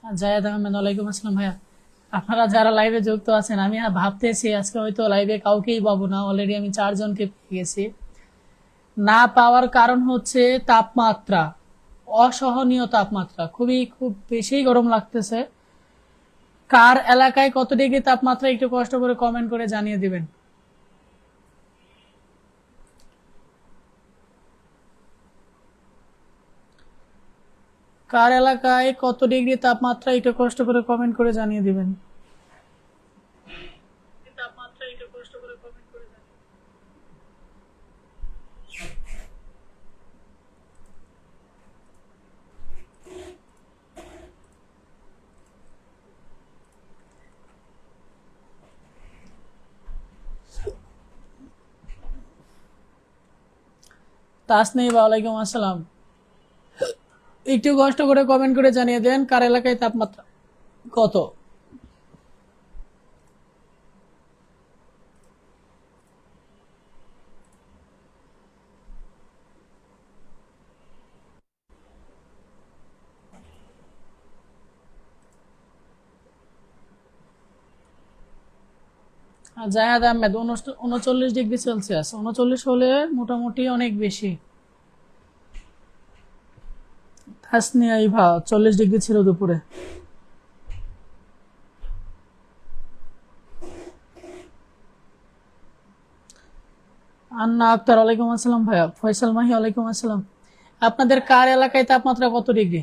জায়েদ আহমেদ, ওয়ালাইকুম আসসালাম ভাইয়া। আপনারা যারা লাইভে যুক্ত আছেন, আমি ভাবতেছি আজকে হয়তো লাইভে কাউকেই পাবো না। অলরেডি আমি 4 জনকে পেয়ে গেছি। না পাওয়ার কারণ হচ্ছে তাপমাত্রা, অসহনীয় তাপমাত্রা, খুব বেশি গরম লাগতেছে। কার এলাকায় কত ডিগ্রি তাপমাত্রা একটু কষ্ট করে কমেন্ট করে জানিয়ে দিবেন। কার এলাকায় কত ডিগ্রি তাপমাত্রা একটু কষ্ট করে কমেন্ট করে জানিয়ে দিবেন। তাপমাত্রা একটু কষ্ট করে কমেন্ট করে জানিয়ে তাসনিম, ওয়ালাইকুম আসসালাম। একটু কষ্ট করে কমেন্ট করে জানিয়ে দেন কার এলাকায় তাপমাত্রা কত। Zahed Ahmed, 39 degree Celsius. 39 হলে মোটামুটি অনেক বেশি। তাসনিয়া ইভা, 40 ডিগ্রি ছিল দুপুরে। আন্না আক্তার, ওয়ালাইকুম আসসালাম ভাইয়া। ফয়সাল মাহি, ওয়ালাইকুম আসসালাম। আপনাদের কার এলাকায় তাপমাত্রা কত ডিগ্রি?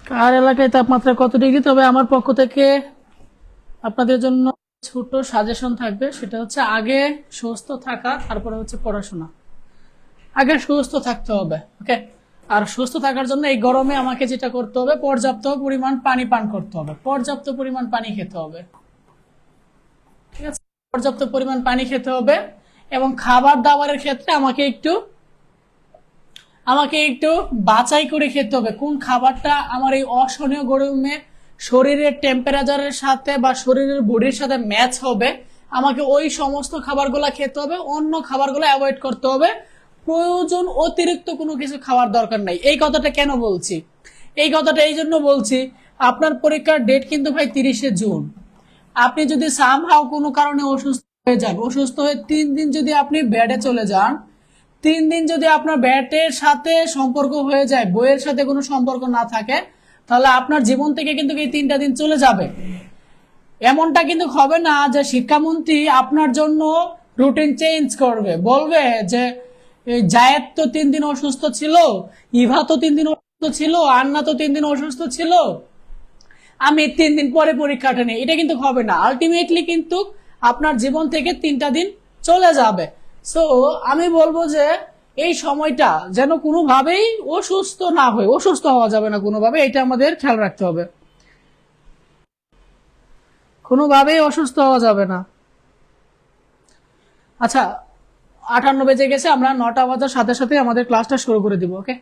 কার এলাকায় তাপমাত্রা কত ডিগ্রি? তবে আমার পক্ষ থেকে আপনাদের জন্য ছোট সাজেশন থাকবে, সেটা হচ্ছে আগে সুস্থ থাকা, তারপরে হচ্ছে পড়াশোনা। আগে সুস্থ থাকতে হবে, ওকে? আর সুস্থ থাকার জন্য এই গরমে আমাকে যেটা করতে হবে, পর্যাপ্ত পরিমাণ পানি পান করতে হবে, পর্যাপ্ত পরিমাণ পানি খেতে হবে, ঠিক আছে? পর্যাপ্ত পরিমাণ পানি খেতে হবে। এবং খাবার দাবারের ক্ষেত্রে আমাকে একটু বাছাই করে খেতে হবে কোন খাবারটা আমার এই অসহনীয় গরমে শরীরের টেম্পারেচারের সাথে বা শরীরের বডির সাথে ম্যাচ হবে। আমাকে ওই সমস্ত খাবারগুলো খেতে হবে, অন্য খাবারগুলো অ্যাভয়েড করতে হবে। প্রয়োজন অতিরিক্ত কোনো কিছু খাওয়ার দরকার নাই। এই কথাটা কেন বলছি? এই কথাটা এই জন্য বলছি, আপনার পরীক্ষার ডেট কিন্তু ভাই 30শে জুন। আপনি যদি সামহাও কোনো কারণে অসুস্থ হয়ে যান, অসুস্থ হয়ে 3 দিন যদি আপনি বেডে চলে যান, 3 দিন যদি আপনার ব্যাটের সাথে সম্পর্ক হয়ে যায়, বইয়ের সাথে কোনো সম্পর্ক না থাকে, তাহলে আপনার জীবন থেকে কিন্তু এই 3টা দিন চলে যাবে। এমনটা কিন্তু হবে না যে শিক্ষামন্ত্রী আপনার জন্য রুটিন চেঞ্জ করবে, বলবে যে জায়েদ তো 3 দিন অসুস্থ ছিল, ইভা তো 3 দিন অসুস্থ ছিল, আন্না তো 3 দিন অসুস্থ ছিল, আমি 3 দিন পরে পরীক্ষাটা নেই। এটা কিন্তু হবে না। আলটিমেটলি কিন্তু আপনার জীবন থেকে 3টা দিন চলে যাবে। সো আমি বলবো যে এই সময়টা যেন কোনোভাবেই অসুস্থ হওয়া যাবে না কোনোভাবে, এটা আমাদের খেয়াল রাখতে হবে। কোনোভাবেই অসুস্থ হওয়া যাবে না। আচ্ছা, 58 বেজে গেছে, আমরা 9টা বাজার সাথে সাথে আমাদের ক্লাসটা শুরু করে দিব, ওকে?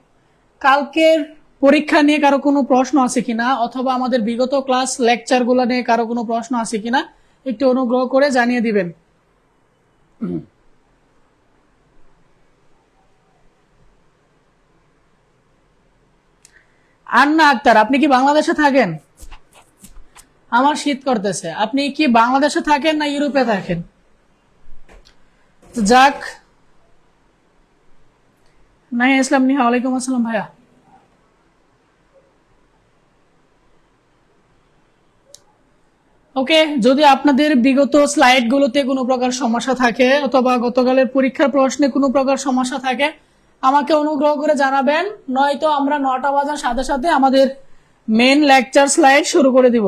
কালকের পরীক্ষা নিয়ে কারো কোনো প্রশ্ন আছে কিনা, অথবা আমাদের বিগত ক্লাস লেকচারগুলো নিয়ে কারো কোনো প্রশ্ন আছে কিনা একটু অনুগ্রহ করে জানিয়ে দিবেন। আন্না আক্তার, আপনি কি বাংলাদেশে থাকেন? আমার শীত করতেছে। আপনি কি বাংলাদেশে থাকেন না ইউরোপে থাকেন? যাক, নাই ইসলাম নিহা, ওয়ালাইকুম আসসালাম ভাইয়া। ওকে, যদি আপনাদের বিগত স্লাইডগুলোতে কোনো প্রকার সমস্যা থাকে, অথবা গতকালের পরীক্ষার প্রশ্নে কোনো প্রকার সমস্যা থাকে, আমাকে অনুগ্রহ করে জানাবেন। নয়তো আমরা 9টা বাজার সাথে সাথে আমাদের মেন লেকচার স্লাইড শুরু করে দিব।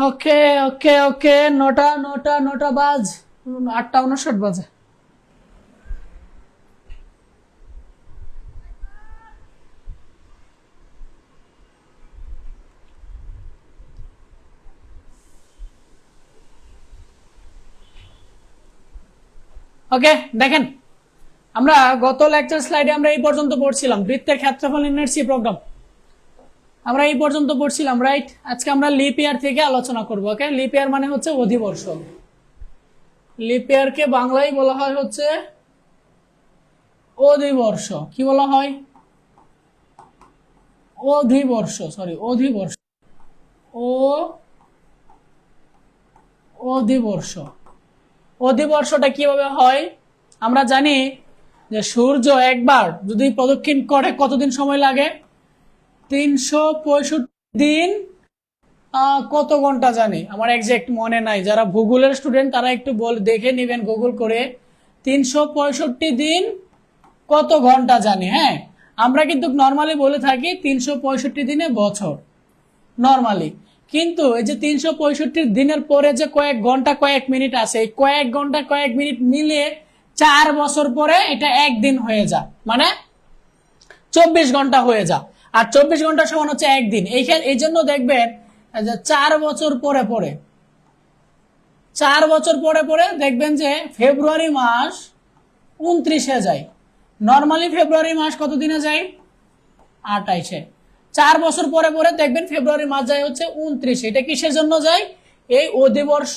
ওকে ওকে ওকে, নটা নটা নটা বাজ, 8টা 59 বাজে। ওকে, দেখেন, আমরা গত লেকচার স্লাইডে আমরা এই পর্যন্ত পড়ছিলাম বৃত্তের ক্ষেত্রফল নির্ণয়ের সি প্রোগ্রাম। আমরা এই পর্যন্ত পড়ছিলাম, রাইট? আজকে আমরা লিপ ইয়ার থেকে আলোচনা করব। ওকে, লিপ ইয়ার মানে হচ্ছে অধিবর্ষ। লিপ ইয়ারকে বাংলায় বলা হয় হচ্ছে অধিবর্ষ। কি বলা হয়? অধিবর্ষ, সরি, অধিবর্ষ। ও অধিবর্ষ। অধিবর্ষটা কিভাবে হয়? আমরা জানি যে সূর্য একবার যদি প্রদক্ষিণ করে কতদিন সময় লাগে? 365 দিন। কত ঘন্টা জানি, আমার এক্সাক্ট মনে নাই। যারা ভূগোলের স্টুডেন্ট তারা একটু দেখে নেবেন গুগল করে, 365 দিন কত ঘন্টা জানি। হ্যাঁ, আমরা কিন্তু নর্মালি বলে থাকি 365 দিনে বছর, নর্মালি। কিন্তু এই যে 365 দিনের পরে যে কয়েক ঘন্টা কয়েক মিনিট আছে, এই কয়েক ঘন্টা কয়েক মিনিট মিলিয়ে 4 বছর পরে এটা একদিন হয়ে যায়, মানে 24 ঘন্টা হয়ে যায়। আর 24 ঘন্টা সমান হচ্ছে একদিন। এই জন্য দেখবেন যে 4 বছর পরে পরে 4 বছর পরে পরে দেখবেন যে ফেব্রুয়ারি মাস 29-এ যায়। নর্মালি ফেব্রুয়ারি মাস কত দিনে যায়? 28-এ। 4 বছর পরে পরে দেখবেন ফেব্রুয়ারি মাস যায় হচ্ছে 29। এটা কিসের জন্য যায়? এই অধিবর্ষ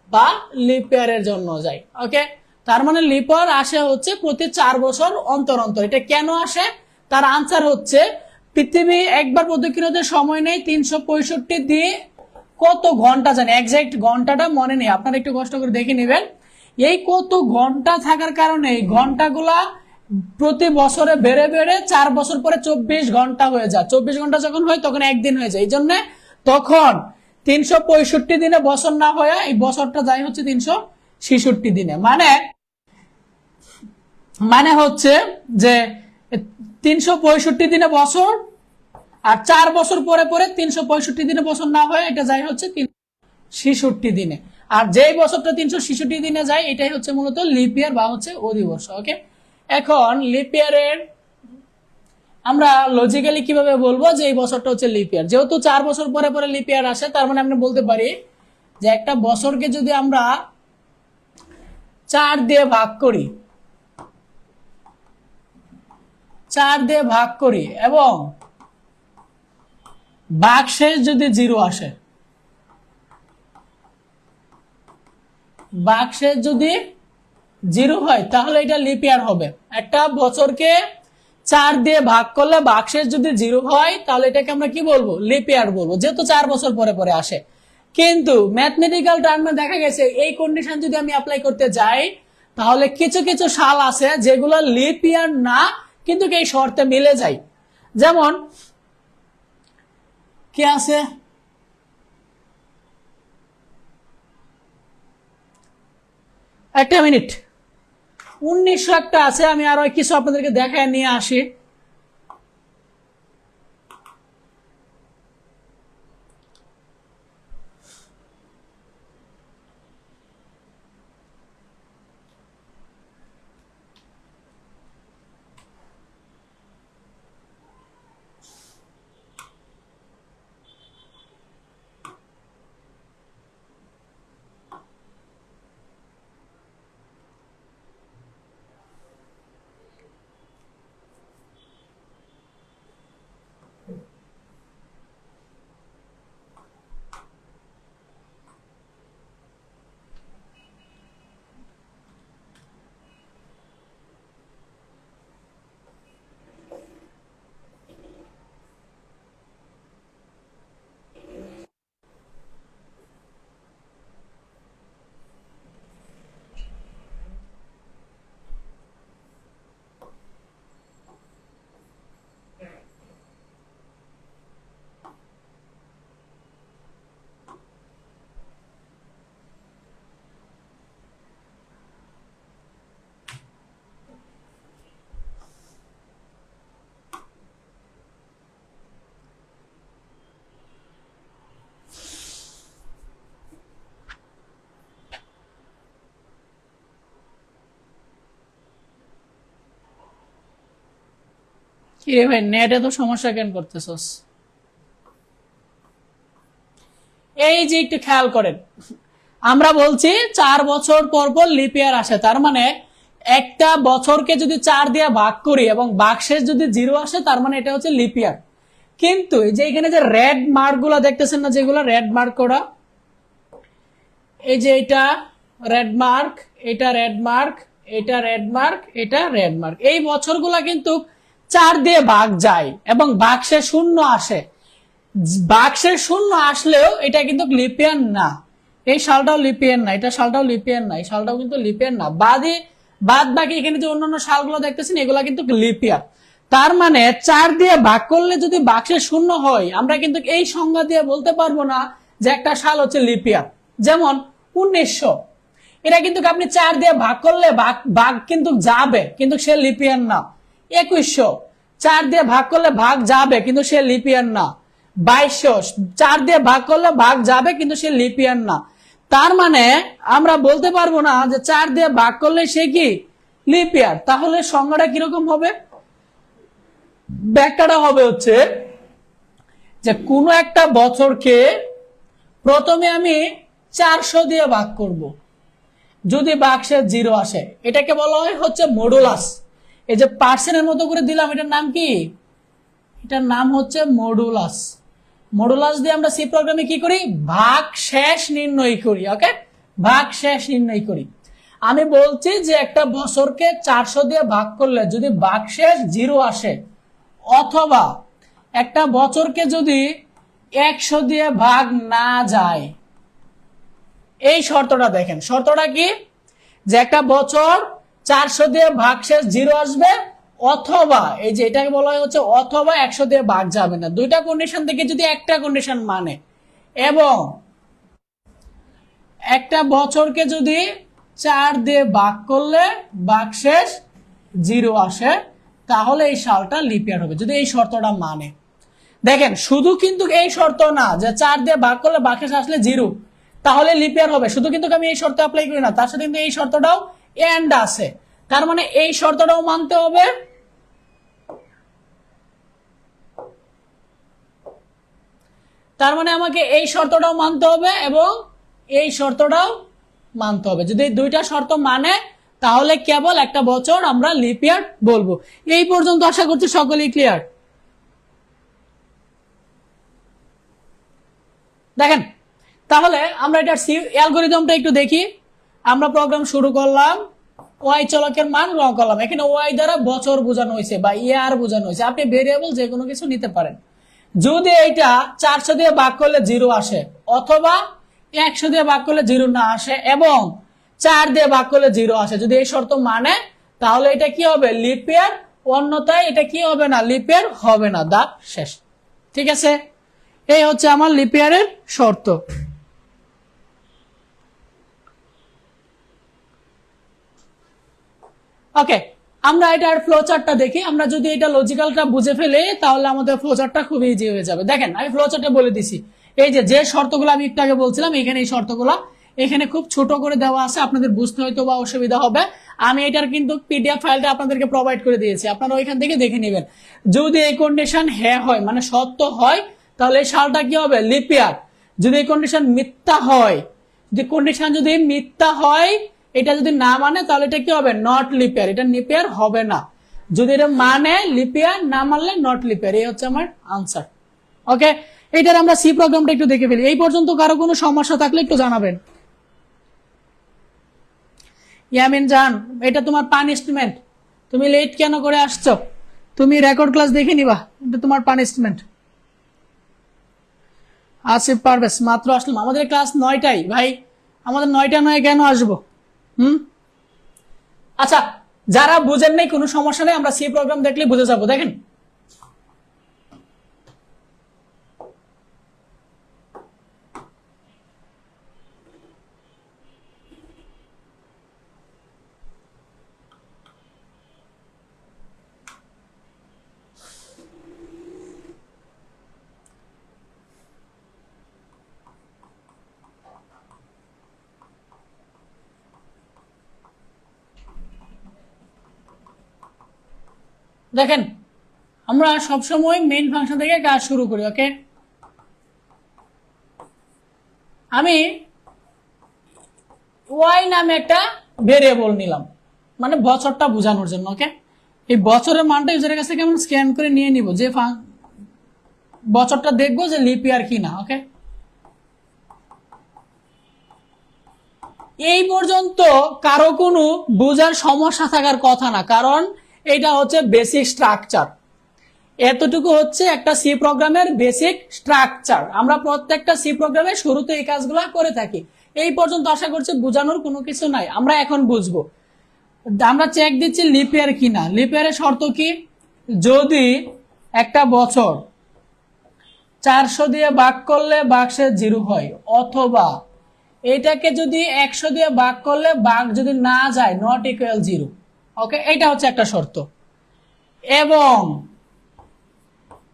বা লিপ ইয়ারের জন্য যায়। ওকে, তার মানে লিপ ইয়ার আসে হচ্ছে প্রতি 4 বছর অন্তর অন্তর। এটা কেন আসে? তার আনসার হচ্ছে পৃথিবী একবার প্রদক্ষিণ হতে সময় নেই 365 দিয়ে কত ঘন্টা জানে, এক্সাক্ট ঘন্টাটা মনে নেই, আপনারা একটু কষ্ট করে দেখে নেবেন। এই কত ঘন্টা থাকার কারণে এই ঘন্টাগুলা প্রতি বছরে বেড়ে বেড়ে 4 বছর পরে 24 ঘন্টা হয়ে যায়। 24 ঘন্টা যখন হয় তখন একদিন হয়ে যায়। এই জন্য তখন 365 দিনে বছর না হয়ে এই বছরটা যায় হচ্ছে 366 দিনে। মানে হচ্ছে যে 365 দিনে বছর, আর 4 বছর পরে পরে 365 দিনে বছর না হয়ে এটা যায় হচ্ছে 366 দিনে। আর যেই বছরটা 366 দিনে যায় এটাই হচ্ছে মূলত লিপ ইয়ার বা হচ্ছে অধিবর্ষ। ওকে, এখন লিপ ইয়ারের আমরা লজিক্যালি কিভাবে বলবো যে এই বছরটা হচ্ছে লিপ ইয়ার? যেহেতু 4 বছর পরে পরে লিপ ইয়ার আসে, তার মানে আমরা বলতে পারি যে একটা বছরকে যদি আমরা 4 দিয়ে ভাগ করি, 4 দিয়ে ভাগ করি এবং ভাগশেষ যদি 0 আসে, ভাগশেষ যদি 0 হয় তাহলে এটা লিপ ইয়ার হবে। একটা বছরকে 4 দিয়ে ভাগ করলে ভাগশেষ যদি 0 হয় তাহলে এটাকে আমরা কি বলবো? লিপ ইয়ার বলবো, যেহেতু 4 বছর পরে পরে আসে। কিন্তু ম্যাথমেটিক্যাল টার্মে দেখা গেছে এই কন্ডিশন যদি আমি অ্যাপ্লাই করতে যাই তাহলে কিছু কিছু সাল আছে যেগুলো লিপ ইয়ার না, কিন্তু এই শর্তে মিলে যায়। যেমন কি আছে? একটা মিনিট, 1900 একটা আছে, আমি আরো কিছু আপনাদেরকে দেখায় নিয়ে আসি। কি রে ভাই, নেটে তো সমস্যা কেন করতেছস? এই যে একটু খেয়াল করেন, আমরা বলছি 4 বছর পর পর লিপ ইয়ার আসে। তার মানে একটা বছরকে যদি 4 দিয়ে ভাগ করি এবং ভাগশেষ যদি 0 আসে তার মানে এটা হচ্ছে লিপ ইয়ার। কিন্তু এই যে এখানে যে রেড মার্ক গুলা দেখতেছেন না, যেগুলো রেড মার্ক করা, এই যে এটা রেড মার্ক, এটা রেড মার্ক, এটা রেড মার্ক, এটা রেড মার্ক, এই বছরগুলা কিন্তু 4 দিয়ে ভাগ যায় এবং বাক্সে শূন্য আসে। বাক্সে শূন্য আসলেও এটা কিন্তু লিপিয়ার না। এই সালটাও লিপিয়ার না, এটা সালটাও লিপিয়ার না, এই সালটাও কিন্তু লিপিয়ার না। বাদ বাকি এখানে যে অন্যান্য সালগুলো দেখতেছেন এগুলা কিন্তু লিপিয়ার। তার মানে 4 দিয়ে ভাগ করলে যদি বাক্সে শূন্য হয়, আমরা কিন্তু এই সংজ্ঞা দিয়ে বলতে পারবো না যে একটা সাল হচ্ছে লিপিয়ার। যেমন 1900, এটা কিন্তু আপনি 4 দিয়ে ভাগ করলে ভাগ কিন্তু যাবে, কিন্তু সে লিপিয়ার না। 2100, 4 দিয়ে ভাগ করলে ভাগ যাবে, কিন্তু সে লিপিয়ার না। 2200, 4 দিয়ে ভাগ করলে ভাগ যাবে, কিন্তু সে লিপিয়ার না। তার মানে আমরা বলতে পারবো না যে 4 দিয়ে ভাগ করলে সে কি লিপিয়ার। তাহলে সংজ্ঞাটা কিরকম হবে? ব্যাখ্যাটা হবে হচ্ছে যে কোনো একটা বছরকে প্রথমে আমি 400 দিয়ে ভাগ করব, যদি বাক্সে 0 আসে, এটাকে বলা হয় হচ্ছে মডুলাস। এই যে পার্সেন্টের মতো করে দিলাম, এটার নাম কি? এটার নাম হচ্ছে মডুলাস। মডুলাস দিয়ে আমরা সি প্রোগ্রামে কি করি? ভাগ শেষ নির্ণয় করি। ওকে, ভাগ শেষ নির্ণয় করি। আমি বলছি যে একটা বছরকে 400 দিয়ে ভাগ করলে যদি ভাগশেষ 0 আসে, অথবা একটা বছরকে যদি 100 দিয়ে ভাগ না যায়, এই শর্তটা দেখেন। শর্তটা কি? যে একটা বছর 400 দিয়ে ভাগশেষ 0 আসবে, অথবা এই যে এটাকে বলা হয় হচ্ছে অথবা 100 দিয়ে ভাগ যাবে না। দুইটা কন্ডিশন থেকে যদি একটা কন্ডিশন মানে, এবং একটা বছরকে যদি 4 দিয়ে ভাগ করলে ভাগশেষ 0 আসে, তাহলে এই সালটা লিপিয়ার হবে, যদি এই শর্তটা মানে। দেখেন, শুধু কিন্তু এই শর্ত না যে 4 দিয়ে ভাগ করলে ভাগশেষ আসলে 0 তাহলে লিপিয়ার হবে, শুধু কিন্তু আমি এই শর্ত অ্যাপ্লাই করি না, তার সাথে কিন্তু এই শর্তটাও এন্ড আছে। তার মানে এই শর্তটাও মানতে হবে, তার মানে আমাকে এই শর্তটাও মানতে হবে এবং এই শর্তটাও মানতে হবে। যদি দুইটা শর্ত মানে, তাহলে কেবল একটা বছর আমরা লিপ ইয়ার বলবো। এই পর্যন্ত আশা করছি সকলেই ক্লিয়ার। দেখেন, তাহলে আমরা এটার সি অ্যালগরিদমটা একটু দেখি। আমরা প্রোগ্রাম শুরু করলাম, ওয়াই চলকের মান গ্রহণ করলাম। এখানে ওয়াই দ্বারা বছর বোঝানো হয়েছে বা ইয়ার বোঝানো হয়েছে। আপনি ভেরিয়েবল যে কোনো কিছু নিতে পারেন। যদি এইটা 400 দিয়ে ভাগ করলে 0 আসে, অথবা 100 দিয়ে ভাগ করলে 0 না আসে, এবং 4 দিয়ে ভাগ করলে 0 আসে, যদি এই শর্ত মানে, তাহলে এটা কি হবে? লিপ ইয়ার। অন্যথায় এটা কি হবে না? লিপ ইয়ার হবে না। দা শেষ। ঠিক আছে, এই হচ্ছে আমার লিপ ইয়ারের শর্ত। ওকে, আমরা এটার ফ্লোচার্টটা দেখি। আমরা যদি এটা লজিক্যালটা বুঝে ফেলি, তাহলে আমাদের ফ্লোচার্টটা খুব ইজি হয়ে যাবে। দেখেন, আমি ফ্লোচার্টে বলে দিছি। এই যে শর্তগুলো আমি একটু আগে বলছিলাম, এখানে এই শর্তগুলো এখানে খুব ছোট করে দেওয়া আছে, আপনাদের বুঝতে হয়তো বা অসুবিধা হবে। আমি এটার কিন্তু পিডিএফ ফাইলটা আপনাদেরকে প্রোভাইড করে দিয়েছি, আপনারা ওইখান থেকে দেখে নেবেন। যদি এই কন্ডিশন হ্যাঁ হয়, মানে সত্য হয়, তাহলে এই সালটা কি হবে? লিপ ইয়ার। যদি এই কন্ডিশন মিথ্যা হয়, যদি মিথ্যা হয়, এটা যদি না মানে, তাহলে এটা কি হবে? নট লিপ ইয়ার। এটা লিপ ইয়ার হবে না। যদি এটা মানে লিপ ইয়ার, না মানলে নট লিপ ইয়ার। এই হচ্ছে আমার আনসার। ওকে, এইটার আমরা সি প্রোগ্রামটা একটু দেখে ফেলি। এই পর্যন্ত কারো কোনো সমস্যা থাকলে একটু জানাবেন। ইয়ামিন জান, এটা তোমার পানিশমেন্ট। তুমি লেট কেন করে আসছো? তুমি রেকর্ড ক্লাস দেখে নিবা, এটা তোমার পানিশমেন্ট। আসিফ পারভেজ, মাত্র আসলাম। আমাদের ক্লাস 9টায় ভাই, আমাদের 9টা নয় কেন আসবো? আচ্ছা, যারা বুঝেন নাই কোনো সমস্যা নেই, আমরা সি প্রোগ্রাম দেখলে বুঝে যাবো। দেখেন, দেখেন, আমরা সবসময় মেইন ফাংশন থেকে কাজ শুরু করি। ওকে, আমি ওয়াই নামে একটা ভেরিয়েবল নিলাম, মানে বছরটা বোঝানোর জন্য। ওকে, এই বছরের মানটা ইউজারের কাছ থেকে আমরা স্ক্যান করে নিয়ে নিব। যে বছরটা দেখবো যে লিপ ইয়ার কিনা। ওকে, এই পর্যন্ত কারো কোনো বোঝার সমস্যা থাকার কথা না, কারণ এটা হচ্ছে বেসিক স্ট্রাকচার। এতটুকু হচ্ছে একটা সি প্রোগ্রামের বেসিক স্ট্রাকচার। আমরা প্রত্যেকটা সি প্রোগ্রামে শুরুতে এই কাজগুলো করে থাকি। এই পর্যন্ত আশা করছি বোঝানোর কোনো কিছু নাই। আমরা এখন বুঝবো, আমরা চেক দিচ্ছি লিপ ইয়ার কিনা। লিপ ইয়ারের শর্ত কি? যদি একটা বছর 400 দিয়ে ভাগ করলে ভাগশেষ 0 হয়, অথবা এটাকে যদি 100 দিয়ে ভাগ করলে ভাগ যদি না যায়, নট ইকুয়াল 0। ওকে, এটা হচ্ছে একটা শর্ত। এবং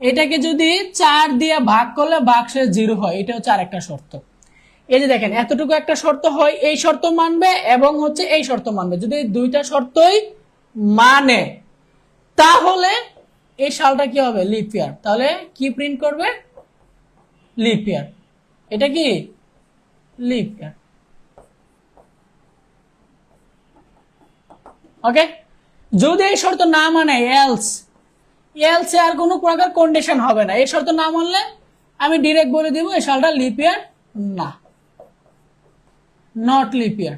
এটাকে যদি 4 দিয়ে ভাগ করলে ভাগশেষ 0 হয়, এটা হচ্ছে আরেকটা শর্ত। এই যে দেখেন, এতটুকু একটা শর্ত হয়, এই শর্ত মানবে এবং হচ্ছে এই শর্ত মানবে। যদি দুইটা শর্তই মানে, তাহলে এই সালটা কি হবে? লিপ ইয়ার। তাহলে কি প্রিন্ট করবে? লিপ ইয়ার। এটা কি লিপ ইয়ার। ওকে, যদি এই শর্ত না মানে এলস, এলসে আর কোনো প্রকার কন্ডিশন হবে না। এই শর্ত না মানলে আমি ডিরেক্ট বলে দিব এই সালটা লিপ ইয়ার না, not lip year.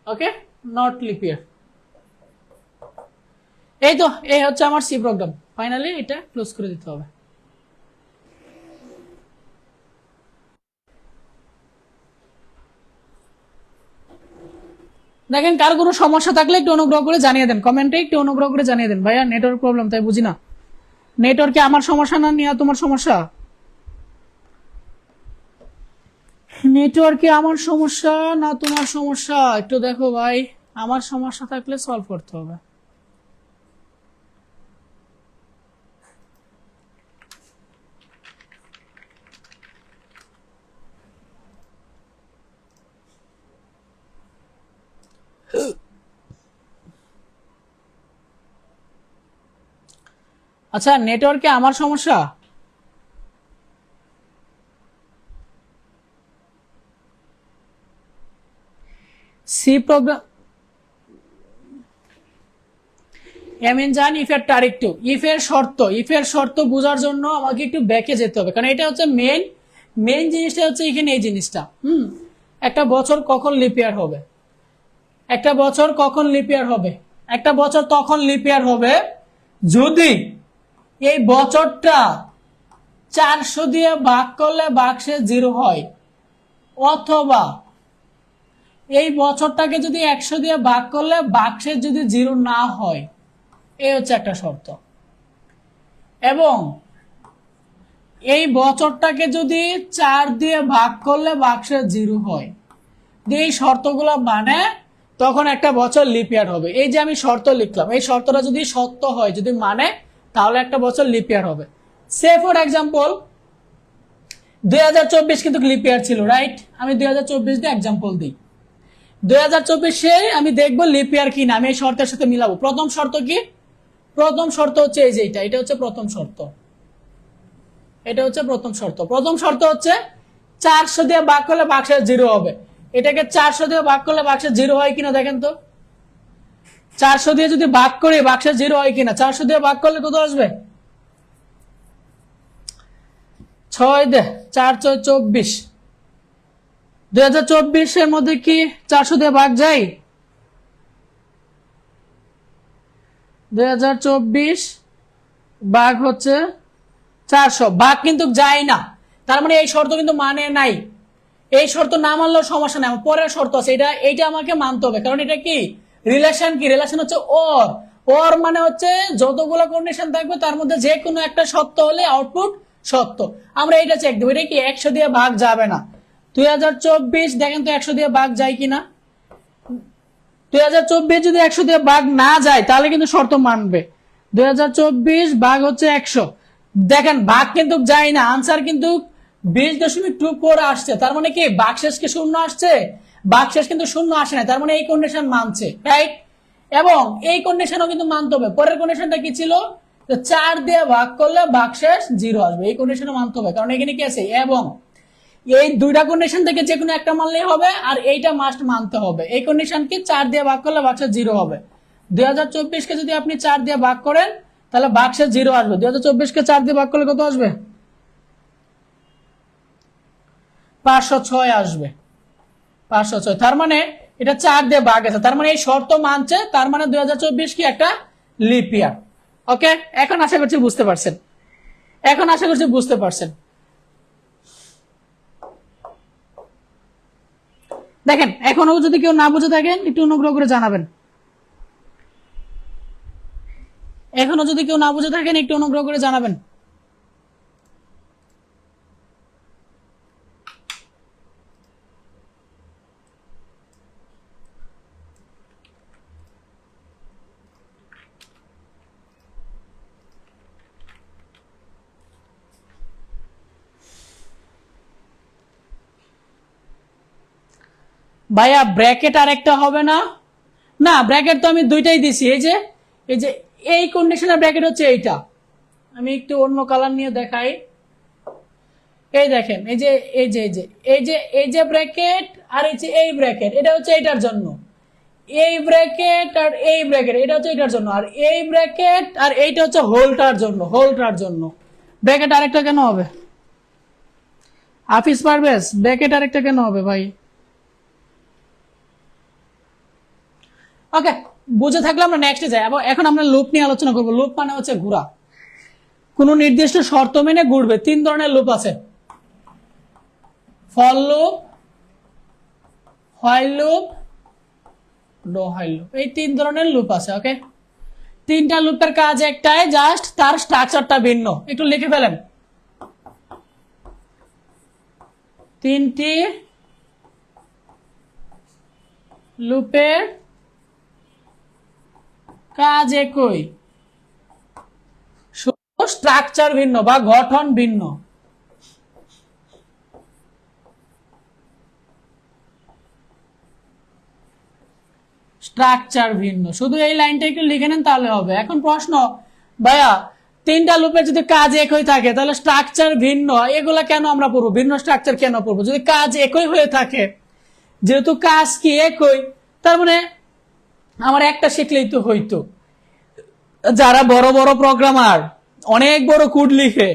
Okay, not lip ইয়ার। এই তো, এই হচ্ছে আমার সি প্রোগ্রাম। ফাইনালি এটা ক্লোজ করে দিতে হবে। দেখেন, কার কোনো সমস্যা থাকলে একটু অনুগ্রহ করে জানিয়ে দেন, কমেন্টে একটু অনুগ্রহ করে জানিয়ে দেন। ভাইয়া নেটওয়ার্ক প্রবলেম, তাই বুঝি না। নেটওয়ার্কে আমার সমস্যা না নিয়ে তোমার সমস্যা? নেটওয়ার্কে আমার সমস্যা না তোমার সমস্যা? একটু দেখো ভাই, আমার সমস্যা থাকলে সলভ করতে হবে। আচ্ছা, নেটওয়ার্কে আমার সমস্যা? সি প্রোগ্রাম জান ইফ এর তারিখ টু, ইফ এর শর্ত বোঝার জন্য আমাকে একটু ব্যাকে যেতে হবে, কারণ এটা হচ্ছে মেইন জিনিসটা হচ্ছে এখানে এই জিনিসটা। একটা বছর কখন লিপ ইয়ার হবে? একটা বছর কখন লিপ ইয়ার হবে? একটা বছর তখন লিপ ইয়ার হবে যদি এই বছরটা 400 দিয়ে ভাগ করলে ভাগশেষ 0 হয়, অথবা এই বছরটাকে যদি 100 দিয়ে ভাগ করলে ভাগশেষ যদি 0 না হয়। এই হচ্ছে একটা শর্ত। এবং এই বছরটাকে যদি 4 দিয়ে ভাগ করলে ভাগশেষ 0 হয়, এই শর্তগুলো মানে তখন একটা বছর লিপ ইয়ার হবে। এই যে আমি শর্ত লিখলাম, এই শর্তটা যদি সত্য হয়, যদি মানে, তাহলে একটা বছর লিপ ইয়ার হবে। সে ফর এক্সাম্পল 2024 কিন্তু লিপ ইয়ার ছিল, রাইট? আমি 2024 দিয়ে এক্সাম্পল দিই। 2024-এ আমি দেখবো লিপ ইয়ার কিনা, আমি এই শর্তের সাথে মিলাবো। প্রথম শর্ত কি? প্রথম শর্ত হচ্ছে এই যে এটা হচ্ছে প্রথম শর্ত। এটা হচ্ছে প্রথম শর্ত। প্রথম শর্ত হচ্ছে 400 দিয়ে ভাগ করলে ভাগশেষ 0 হবে। এটাকে 400 দিয়ে ভাগ করলে ভাগশেষ 0 হয় কিনা দেখেন তো। 400 দিয়ে যদি ভাগ করি ভাগশেষ 0 হয় কিনা? 400 দিয়ে ভাগ করলে কত আসবে? 6 দে 4 6 24। 2024-এর মধ্যে কি 400 দিয়ে ভাগ যায়? 2024 ভাগ হচ্ছে 400, ভাগ কিন্তু যায় না। তার মানে এই শর্ত কিন্তু মানে নাই। এই শর্ত না মানলেও সমস্যা নাই, পরের শর্ত আছে, এইটা আমাকে মানতে হবে। কারণ এটা কি রিলেশন? কি রিলেশন? হচ্ছে ওর মানে হচ্ছে যতগুলো কন্ডিশন থাকবে তার মধ্যে যে কোনো একটা সত্য হলে আউটপুট সত্য। আমরা এটা চেক দেবো। এটা কি 100 দিয়ে ভাগ যাবে না। 2024 দেখেন তো 100 দিয়ে ভাগ যায় কিনা। 2024 যদি 100 দিয়ে ভাগ না যায় তাহলে কিন্তু শর্ত মানবে। 2024 ভাগ হচ্ছে 100, দেখেন ভাগ কিন্তু যায় না, আনসার কিন্তু 20.24 আসছে। তার মানে কি ভাগশেষ কি শূন্য আসছে? ভাগশেষ কিন্তু শূন্য আসে না, তার মানে এই কন্ডিশন মানছে, রাইট? এবং এই কন্ডিশনও কিন্তু মানতে হবে। পরের কন্ডিশনটা কি ছিল? 4 দিয়ে ভাগ করলে ভাগশেষ 0 আসবে, এই কন্ডিশনও মানতে হবে। কারণ এখানে কি আছে? এবং এই দুইটা কন্ডিশন থেকে যে কোনো একটা মানলেই হবে, আর এইটা মাস্ট মানতে হবে। এই কন্ডিশন কি 4 দিয়ে ভাগ করলে ভাগশেষ 0 হবে। 2024 কে যদি আপনি 4 দিয়ে ভাগ করেন তাহলে ভাগশেষ 0 আসবে। 2024 কে 4 দিয়ে ভাগ করলে কত আসবে? 506 আসবে। 506, তার মানে এটা 4 দিয়ে ভাগ আছে, তার মানে এই শর্ত মানছে, তার মানে 2024 কি একটা লিপ ইয়ার। ওকে, এখন আশা করছি বুঝতে পারছেন। দেখেন, এখনো যদি কেউ না বুঝে থাকেন একটু অনুগ্রহ করে জানাবেন। ভাইয়া ব্র্যাকেট আর একটা হবে না? না, ব্র্যাকেট তো আমি দুইটাই দিছি। এই যে এই কন্ডিশনের ব্র্যাকেট হচ্ছে এইটা। আমি একটু অন্য কালার নিয়ে দেখাই। এই দেখেন, এই যে ব্র্যাকেট আর এই ব্র্যাকেট, এটা হচ্ছে এইটার জন্য। এই ব্র্যাকেট আর এই ব্র্যাকেট, এটা হচ্ছে এটার জন্য। আর এই ব্র্যাকেট আর এইটা হচ্ছে হোলটার জন্য। ব্র্যাকেট আরেকটা কেন হবে? হাফিজ পারভেজ, ব্র্যাকেট আরেকটা কেন হবে ভাই? ওকে, বুঝে থাকলে আমরা নেক্সটে যাই। এখন আমরা লুপ নিয়ে আলোচনা করব। লুপ মানে হচ্ছে ঘোরা, কোন নির্দিষ্ট শর্ত মেনে ঘুরবে। 3 ধরনের লুপ আছে: for loop, while loop, do while loop. এই 3 ধরনের লুপ আছে। ওকে, 3টা লুপের কাজ একটাই, জাস্ট তার স্ট্রাকচারটা ভিন্ন। একটু লিখে ফেলেন, 3টি লুপের কাজ একই, শুধু স্ট্রাকচার ভিন্ন বা গঠন ভিন্ন। শুধু এই লাইনটা একটু লিখে নেন তাহলে হবে। এখন প্রশ্ন, ভাইয়া 3টা লুপের যদি কাজ একই থাকে তাহলে স্ট্রাকচার ভিন্ন, এগুলা কেন আমরা পড়বো? ভিন্ন স্ট্রাকচার কেন পড়বো যদি কাজ একই হয়ে থাকে? যেহেতু কাজ কি একই, তার মানে আমার একটা শিখলেই তো হইতো। যারা বড় বড় প্রোগ্রামার অনেক বড় কোড লিখে,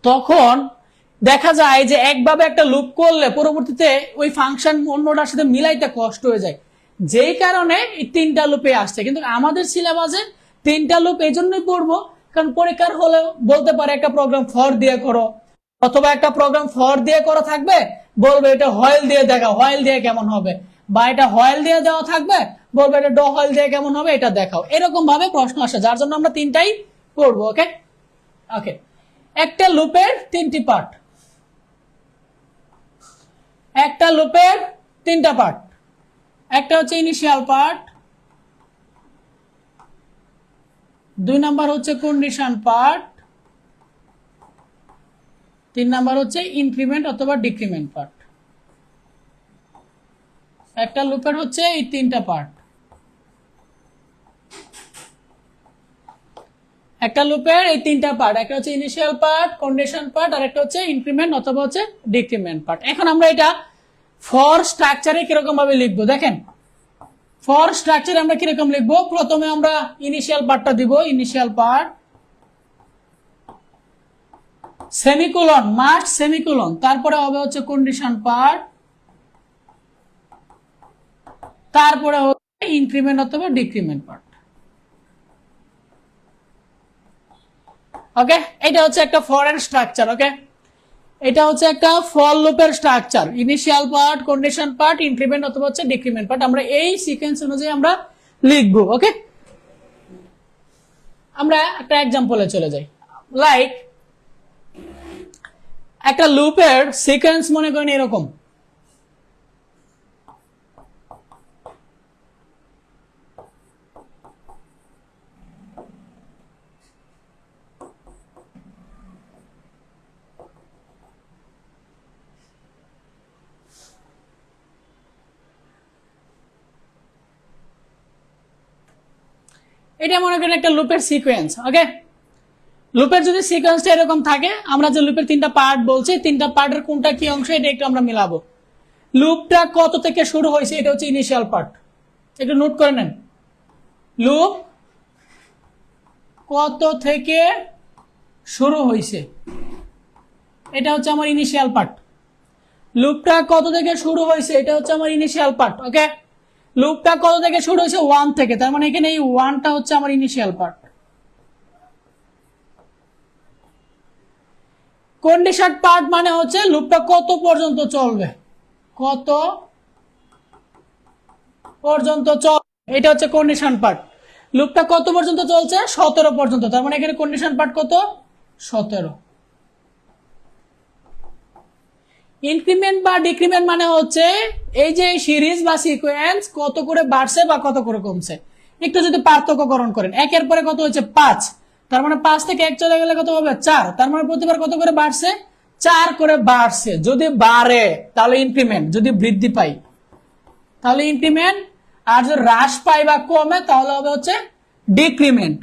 তখন দেখা যায় যে একভাবে একটা লুপ করলে পরবর্তীতে ওই ফাংশন অন্যটার সাথে মিলাইতে কষ্ট হয়ে যায়, যেই কারণে এই 3টা লুপে আসছে। কিন্তু আমাদের সিলেবাসে 3টা লুপ এই জন্যই পড়বো কারণ পরীক্ষার হলেও বলতে পারে একটা প্রোগ্রাম ফর দিয়ে করো, অথবা একটা প্রোগ্রাম ফর দিয়ে করা থাকবে, বলবে এটা হোয়াইল দিয়ে দেখাও, হোয়াইল দিয়ে কেমন হবে, বা এটা হোয়াইল দিয়ে দেওয়া থাকবে, বলবে এটা ডু হোয়াইল দিয়ে কেমন হবে, এটা দেখাও। এরকম ভাবে প্রশ্ন আসে, যার জন্য আমরা 3টাই পড়বো। ওকে, একটা লুপের 3টি পার্ট, একটা লুপের 3টা পার্ট। একটা হচ্ছে ইনিশিয়াল পার্ট, 2 নাম্বার হচ্ছে কন্ডিশন পার্ট, 3 নাম্বার হচ্ছে ইনক্রিমেন্ট অথবা ডিক্রিমেন্ট পার্ট। একটা লুপের হচ্ছে এই 3টা পার্ট। একটা লুপের এই 3টা পার্ট, একটা হচ্ছে ইনিশিয়াল পার্ট, কন্ডিশন পার্ট, আর একটা হচ্ছে ইনক্রিমেন্ট অথবা হচ্ছে ডিক্রিমেন্ট পার্ট। এখন আমরা এটা ফর স্ট্রাকচারে কিরকম ভাবে লিখবো দেখেন। ফর স্ট্রাকচারে আমরা কিরকম লিখবো? প্রথমে আমরা ইনিশিয়াল পার্টটা দিব, initial part, semicolon, must semicolon, তারপরে হবে হচ্ছে কন্ডিশন পার্ট, তারপরে হবে ইনক্রিমেন্ট অথবা ডিক্রিমেন্ট পার্ট। ওকে, এটা হচ্ছে একটা ফরেন স্ট্রাকচার। ওকে, এটা হচ্ছে একটা ফর লুপের structure, initial part, condition part, increment অথবা হচ্ছে ডিক্রিমেন্ট পার্ট। আমরা এই সিকোয়েন্স অনুযায়ী আমরা লিখবো। ওকে, আমরা একটা এক্সাম্পলে চলে যাই। লাইক একটা লুপের সিকোয়েন্স মনে করেন এরকম, এটা মনে করেন একটা লুপের সিকোয়েন্স। ওকে, লুপের যদি সিকোয়েন্সটা এরকম থাকে, আমরা যে লুপের 3টা পার্ট বলছি, 3টা পার্টের কোনটা কি অংশ এটা একটু আমরা মিলাবো। লুপটা কত থেকে শুরু হয়েছে, এটা হচ্ছে ইনিশিয়াল পার্ট, একটু নোট করে নেন। লুপ কত থেকে শুরু হয়েছে, এটা হচ্ছে আমার ইনিশিয়াল পার্ট। লুপটা কত থেকে শুরু হয়েছে, এটা হচ্ছে আমার ইনিশিয়াল পার্ট। ওকে, লুপটা কত থেকে শুরু হয়েছে, 1 থেকে, তার মানে এখানে এই 1টা হচ্ছে আমার ইনিশিয়াল পার্ট। কন্ডিশন পার্ট মানে হচ্ছে লুপটা কত পর্যন্ত চলবে, কত পর্যন্ত চলবে, এটা হচ্ছে কন্ডিশন পার্ট। লুপটা কত পর্যন্ত চলছে, 17 পর্যন্ত, তার মানে এখানে কন্ডিশন পার্ট কত, 17। ইনক্রিমেন্ট বা ডিক্রিমেন্ট মানে হচ্ছে এই যে সিরিজ বা সিকোয়েন্স কত করে বাড়ছে বা কত করে কমছে। একটু যদি পার্থক্যকরণ করেন, একের পরে কত হচ্ছে 5, তার মানে 5 থেকে 1 চলে গেলে কত হবে 4, তার মানে প্রতিবার কত করে বাড়ছে, 4 করে বাড়ছে। যদি বাড়ে তাহলে ইনক্রিমেন্ট, যদি বৃদ্ধি পাই তাহলে ইনক্রিমেন্ট, আর যদি হ্রাস পাই বা কমে তাহলে হবে হচ্ছে ডিক্রিমেন্ট।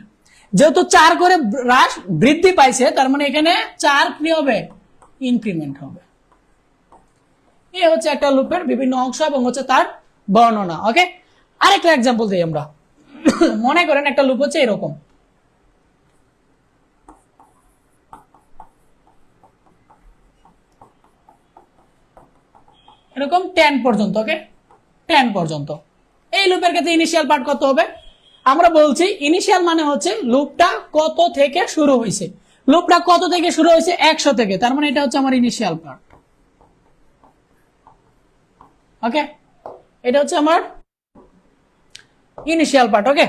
যেহেতু 4 করে হ্রাস বৃদ্ধি পাইছে, তার মানে এখানে 4 কি হবে, ইনক্রিমেন্ট হবে। এই হচ্ছে একটা লুপের বিভিন্ন অংশ এবং হচ্ছে তার বর্ণনা। ওকে, আরেকটা এক্সাম্পল দিই আমরা। মনে করেন একটা লুপ হচ্ছে এরকম, এরকম 10 পর্যন্ত। ওকে, 10 পর্যন্ত। এই লুপের ক্ষেত্রে ইনিশিয়াল পার্ট কত হবে, আমরা বলছি ইনিশিয়াল মানে হচ্ছে লুপটা কত থেকে শুরু হয়েছে। লুপটা কত থেকে শুরু হয়েছে, 100 থেকে, তার মানে এটা হচ্ছে আমার ইনিশিয়াল পার্ট। ওকে, এটা হচ্ছে আমার ইনিশিয়াল পার্ট। ওকে,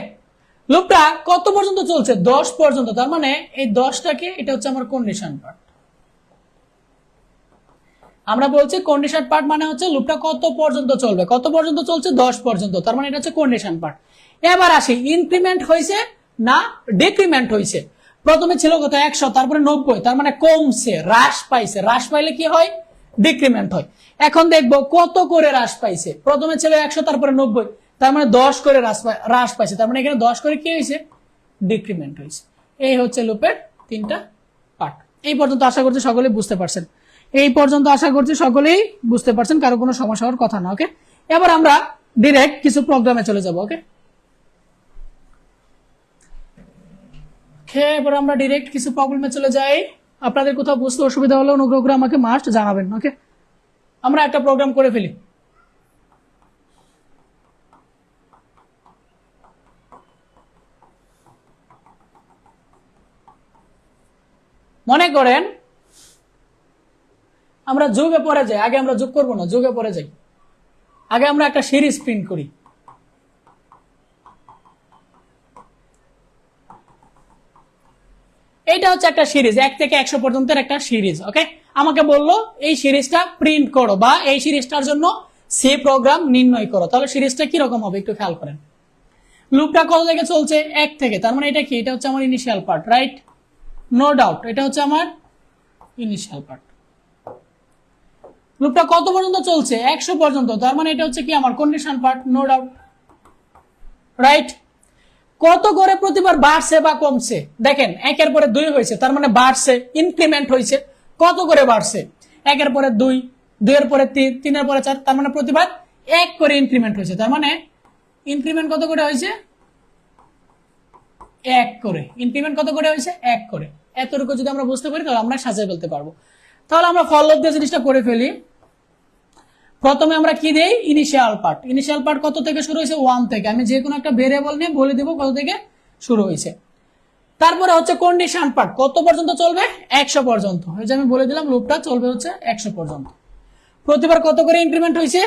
লুপটা কত পর্যন্ত চলছে, 10 পর্যন্ত, তার মানে এই 10টাকে, এটা হচ্ছে আমার কন্ডিশন পার্ট। আমরা বলছি কন্ডিশন পার্ট মানে হচ্ছে লুপটা কত পর্যন্ত চলবে, কত পর্যন্ত চলছে, 10 পর্যন্ত, তার মানে এটা হচ্ছে কন্ডিশন পার্ট। এবার আসি, ইনক্রিমেন্ট হয়েছে না ডিক্রিমেন্ট হয়েছে। প্রথমে ছিল কত 100, তারপরে 90, তার মানে কমছে, হ্রাস পাইছে। হ্রাস পাইলে কি হয়, ডিক্রিমেন্ট হয়। এখন দেখবো কত করে হ্রাস পাইছে। প্রথমে ছিল 100, তারপরে 90, তার মানে 10 করে হ্রাস পাইছে, তার মানে এখানে 10 করে কি হয়েছে, ডিক্রিমেন্ট হয়েছে। এই হচ্ছে লুপের 3টা পার্ট। এই পর্যন্ত আশা করছি সকলেই বুঝতে পারছেন। এই পর্যন্ত আশা করছি সকলেই বুঝতে পারছেন, কারো কোনো সমস্যা হওয়ার কথা না। ওকে, এবার আমরা ডিরেক্ট কিছু প্রোগ্রামে চলে যাব। ওকে, এবার আমরা ডিরেক্ট কিছু প্রবলেমে চলে যাই। আপনাদের কোথাও বুঝতে অসুবিধা হলে অনুগ্রহ করে আমাকে মাস্ট জানাবেন। ওকে, আমরা একটা প্রোগ্রাম করে ফেলি। মনে করেন আমরা যোগে পরে যাই, আগে আমরা যোগ করবো না, যোগে পরে যাই। আগে আমরা একটা সিরিজ প্রিন্ট করি। এইটা হচ্ছে একটা সিরিজ, 1 থেকে 100 পর্যন্ত একটা সিরিজ। ওকে, আমাকে বললো এই সিরিজটা প্রিন্ট করো বা এই সিরিজটার জন্য সি প্রোগ্রাম নির্ণয় করো। তাহলে সিরিজটা কি রকম হবে একটু খেয়াল করেন। লুপটা কত থেকে চলছে, 1 থেকে, তার মানে এটা কি, এটা হচ্ছে আমার initial part, right? No doubt, এটা হচ্ছে আমার ইনিশিয়াল পার্ট। লুপটা কত পর্যন্ত চলছে, 100 পর্যন্ত, তার মানে এটা হচ্ছে কি আমার condition part, no doubt, right? কত করে প্রতিবার বাড়ছে বা কমছে, দেখেন 1-এর পরে 2 হয়েছে, তার মানে বাড়ছে, ইনক্রিমেন্ট হয়েছে। কত করে বাড়ছে, 1-এর পরে 2, 2-এর পরে 3, 3-এর পরে 4, তার মানে প্রতিবার 1 করে ইনক্রিমেন্ট হয়েছে। তার মানে ইনক্রিমেন্ট কত করে হয়েছে, 1 করে। ইনক্রিমেন্ট কত করে হয়েছে, 1 করে। এতটুকু যদি আমরা বুঝতে পারি তাহলে আমরা সাজিয়ে ফেলতে পারবো। তাহলে আমরা ফল দিয়ে জিনিসটা করে ফেলি। প্রথমে আমরা কি দেই, ইনিশিয়াল পার্ট। ইনিশিয়াল পার্ট কত থেকে শুরু হয়েছে, 1 থেকে। আমি যে কোনো একটা ভেরিয়েবল নিয়ে বলে দেবো কত থেকে শুরু হয়েছে। তারপরে হচ্ছে কন্ডিশন পার্ট, কত পর্যন্ত চলবে, 100 পর্যন্ত। এই যে আমি বলে দিলাম লুপটা চলবে হচ্ছে 100 পর্যন্ত। প্রতিবার কত করে ইনক্রিমেন্ট হয়েছে,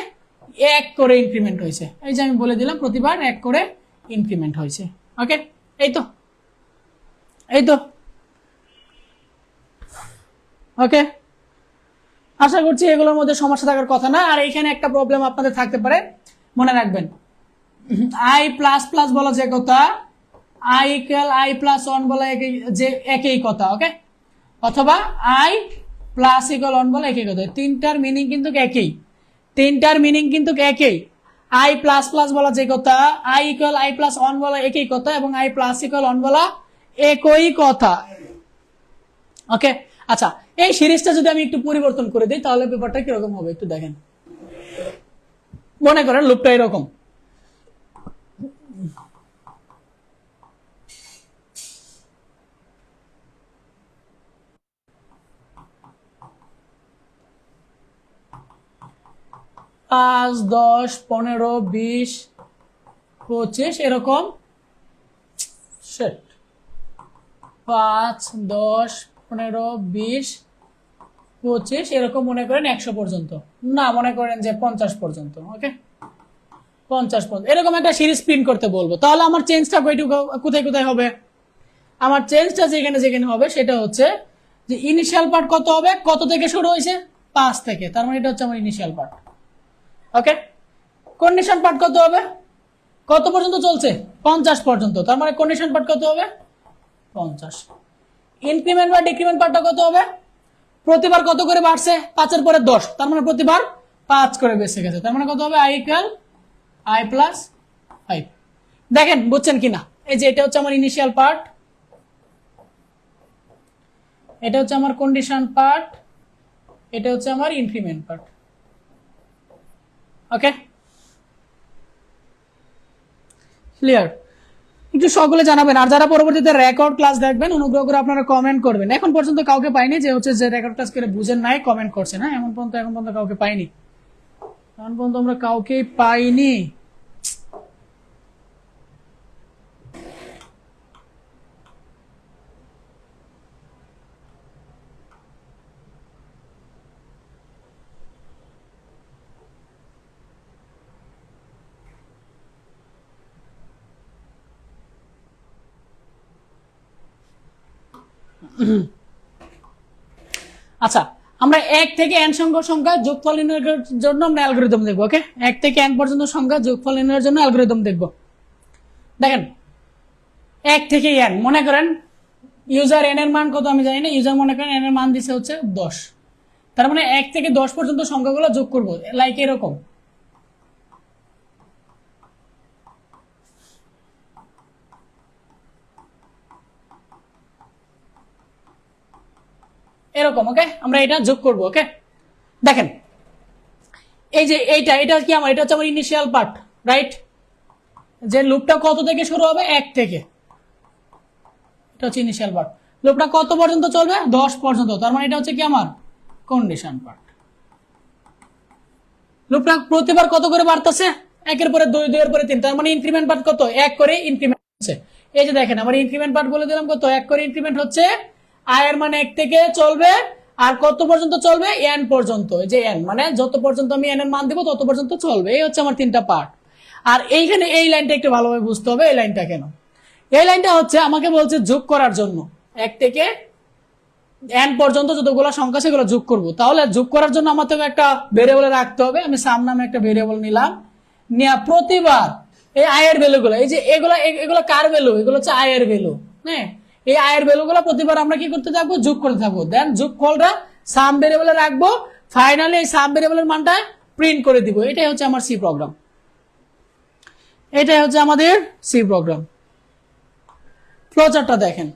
1 করে ইনক্রিমেন্ট হয়েছে। এই যে আমি বলে দিলাম প্রতিবার 1 করে ইনক্রিমেন্ট হয়েছে। ওকে, এই তো, এই তো। ওকে, আশা করছি এগুলোর মধ্যে সমস্যা থাকার কথা না। আর এইখানে একটা প্রবলেম আপনাদের থাকতে পারে, মনে রাখবেন, আই প্লাস প্লাস বলা যে কথা, আই ইকুয়াল আই প্লাস 1 বলা যে একই কথা। ওকে, অথবা আই প্লাস ইকুয়াল 1 বলা একই কথা। তিনটার মিনিং কিন্তু একই, তিনটার মিনিং কিন্তু একই। আই প্লাস প্লাস বলা যে কথা, আই ইকুয়াল আই প্লাস 1 বলা একই কথা, এবং আই প্লাস ইকুয়াল 1 বলা একই কথা। ওকে, আচ্ছা, এই সিরিজটা যদি আমি একটু পরিবর্তন করে দিই তাহলে ব্যাপারটা কিরকম হবে একটু দেখেন। মনে করেন লুপটা এরকম, 5, 10, 15, 20, 25 এরকম। 5, 10, 15, 20, 25 এরকম মনে করেন 100 পর্যন্ত, না মনে করেন যে 50 পর্যন্ত। ওকে, 50 পর্যন্ত এরকম একটা সিরিজ প্রিন্ট করতে বলবো। তাহলে আমার চেঞ্জটা কোথায় কোথায় হবে? আমার চেঞ্জটা যেখানে যেখানে হবে সেটা হচ্ছে যে ইনিশিয়াল পার্ট কত হবে, কত থেকে শুরু হয়েছে, 5 থেকে, তার মানে এটা হচ্ছে আমার ইনিশিয়াল পার্ট। ওকে, কন্ডিশন পার্ট কত হবে, কত পর্যন্ত চলছে, 50 পর্যন্ত, তার মানে কন্ডিশন পার্ট কত হবে, 50। ইনক্রিমেন্ট বা ডিক্রিমেন্ট পার্টটা কত হবে, প্রতিবার কত করে বাড়ছে, 5 এর পরে 10, তার মানে প্রতিবার 5 করে বেঁচে গেছে, তার মানে কত হবে, i = i + 5। দেখেন বুঝছেন কিনা? এই যে এটা হচ্ছে আমার ইনিশিয়াল পার্ট, এটা হচ্ছে আমার কন্ডিশন পার্ট, এটা হচ্ছে আমার ইনক্রিমেন্ট পার্ট। ওকে, ক্লিয়ার? একটু সকলে জানাবেন, আর যারা পরবর্তীতে রেকর্ড ক্লাস দেখবেন অনুগ্রহ করে আপনারা কমেন্ট করবেন। এখন পর্যন্ত কাউকে পাইনি যে হচ্ছে যে রেকর্ড ক্লাস করে বুঝেন নাই কমেন্ট করছেন। হ্যাঁ, এখন পর্যন্ত কাউকে পাইনি, এখন পর্যন্ত আমরা কাউকেই পাইনি। আচ্ছা, আমরা 1 থেকে n সংখ্যা যোগফল নির্ণয়ের জন্য আমরা অ্যালগরিদম দেখবো। ওকে, 1 থেকে n পর্যন্ত সংখ্যা যোগফল নির্ণয়ের জন্য অ্যালগরিদম দেখবো। দেখেন 1 থেকে n, মনে করেন ইউজার n এর মান কত আমি জানি না, ইউজার মনে করেন n এর মান দিছে হচ্ছে 10, তার মানে 1 থেকে 10 পর্যন্ত সংখ্যাগুলো যোগ করব, লাইক এরকম। এরকম। ওকে, আমরা এটা যোগ করব। ওকে, দেখেন এই যে এটা কি আমার, এটা হচ্ছে আমার ইনিশিয়াল পার্ট, রাইট? যে লুপটা কত থেকে শুরু হবে, 1 থেকে, এটা হচ্ছে ইনিশিয়াল পার্ট। লুপটা কত পর্যন্ত চলবে, 10 পর্যন্ত, তার মানে এটা হচ্ছে কি আমার কন্ডিশন পার্ট। লুপটা প্রতিবার কত করে বাড়তেছে, 1 এর পরে 2, 2 এর পরে 3, তার মানে ইনক্রিমেন্ট পার্ট কত, 1 করে ইনক্রিমেন্ট হচ্ছে। এই যে দেখেন আমার ইনক্রিমেন্ট পার্ট বলে দিলাম কত, 1 করে ইনক্রিমেন্ট হচ্ছে, i এর মানে 1 থেকে চলবে, আর কত পর্যন্ত চলবে, n পর্যন্ত। এই যে n মানে যত পর্যন্ত আমি n এর মান দেব তত পর্যন্ত চলবে। এই হচ্ছে আমার 3টা পার্ট। আর এইখানে এই লাইনটা একটু ভালোভাবে বুঝতে হবে। এই লাইনটা কেন, এই লাইনটা হচ্ছে আমাকে বলছে যোগ করার জন্য 1 থেকে n পর্যন্ত যতগুলো সংখ্যা সেগুলো যোগ করব। তাহলে যোগ করার জন্য আমাকে একটা ভেরিয়েবল রাখতে হবে। আমি সাম নামে একটা ভেরিয়েবল নিলাম, নিয়ে প্রতিবার এই i এর ভ্যালুগুলো, এই যে এগুলো কার ভ্যালু, এগুলো হচ্ছে i এর ভ্যালু। হ্যাঁ, এই i এর ভ্যালুগুলো প্রতিবার আমরা কি করতে থাকবো, যোগ করতে থাকবো। দেন যোগফলটা সাম ভেরিয়েবলে রাখবো, ফাইনালি এই সাম ভেরিয়েবলের মানটা প্রিন্ট করে দিব। এটাই হচ্ছে আমার সি প্রোগ্রাম, এটাই হচ্ছে আমাদের সি প্রোগ্রাম। ফ্লোচার্টটা দেখেন,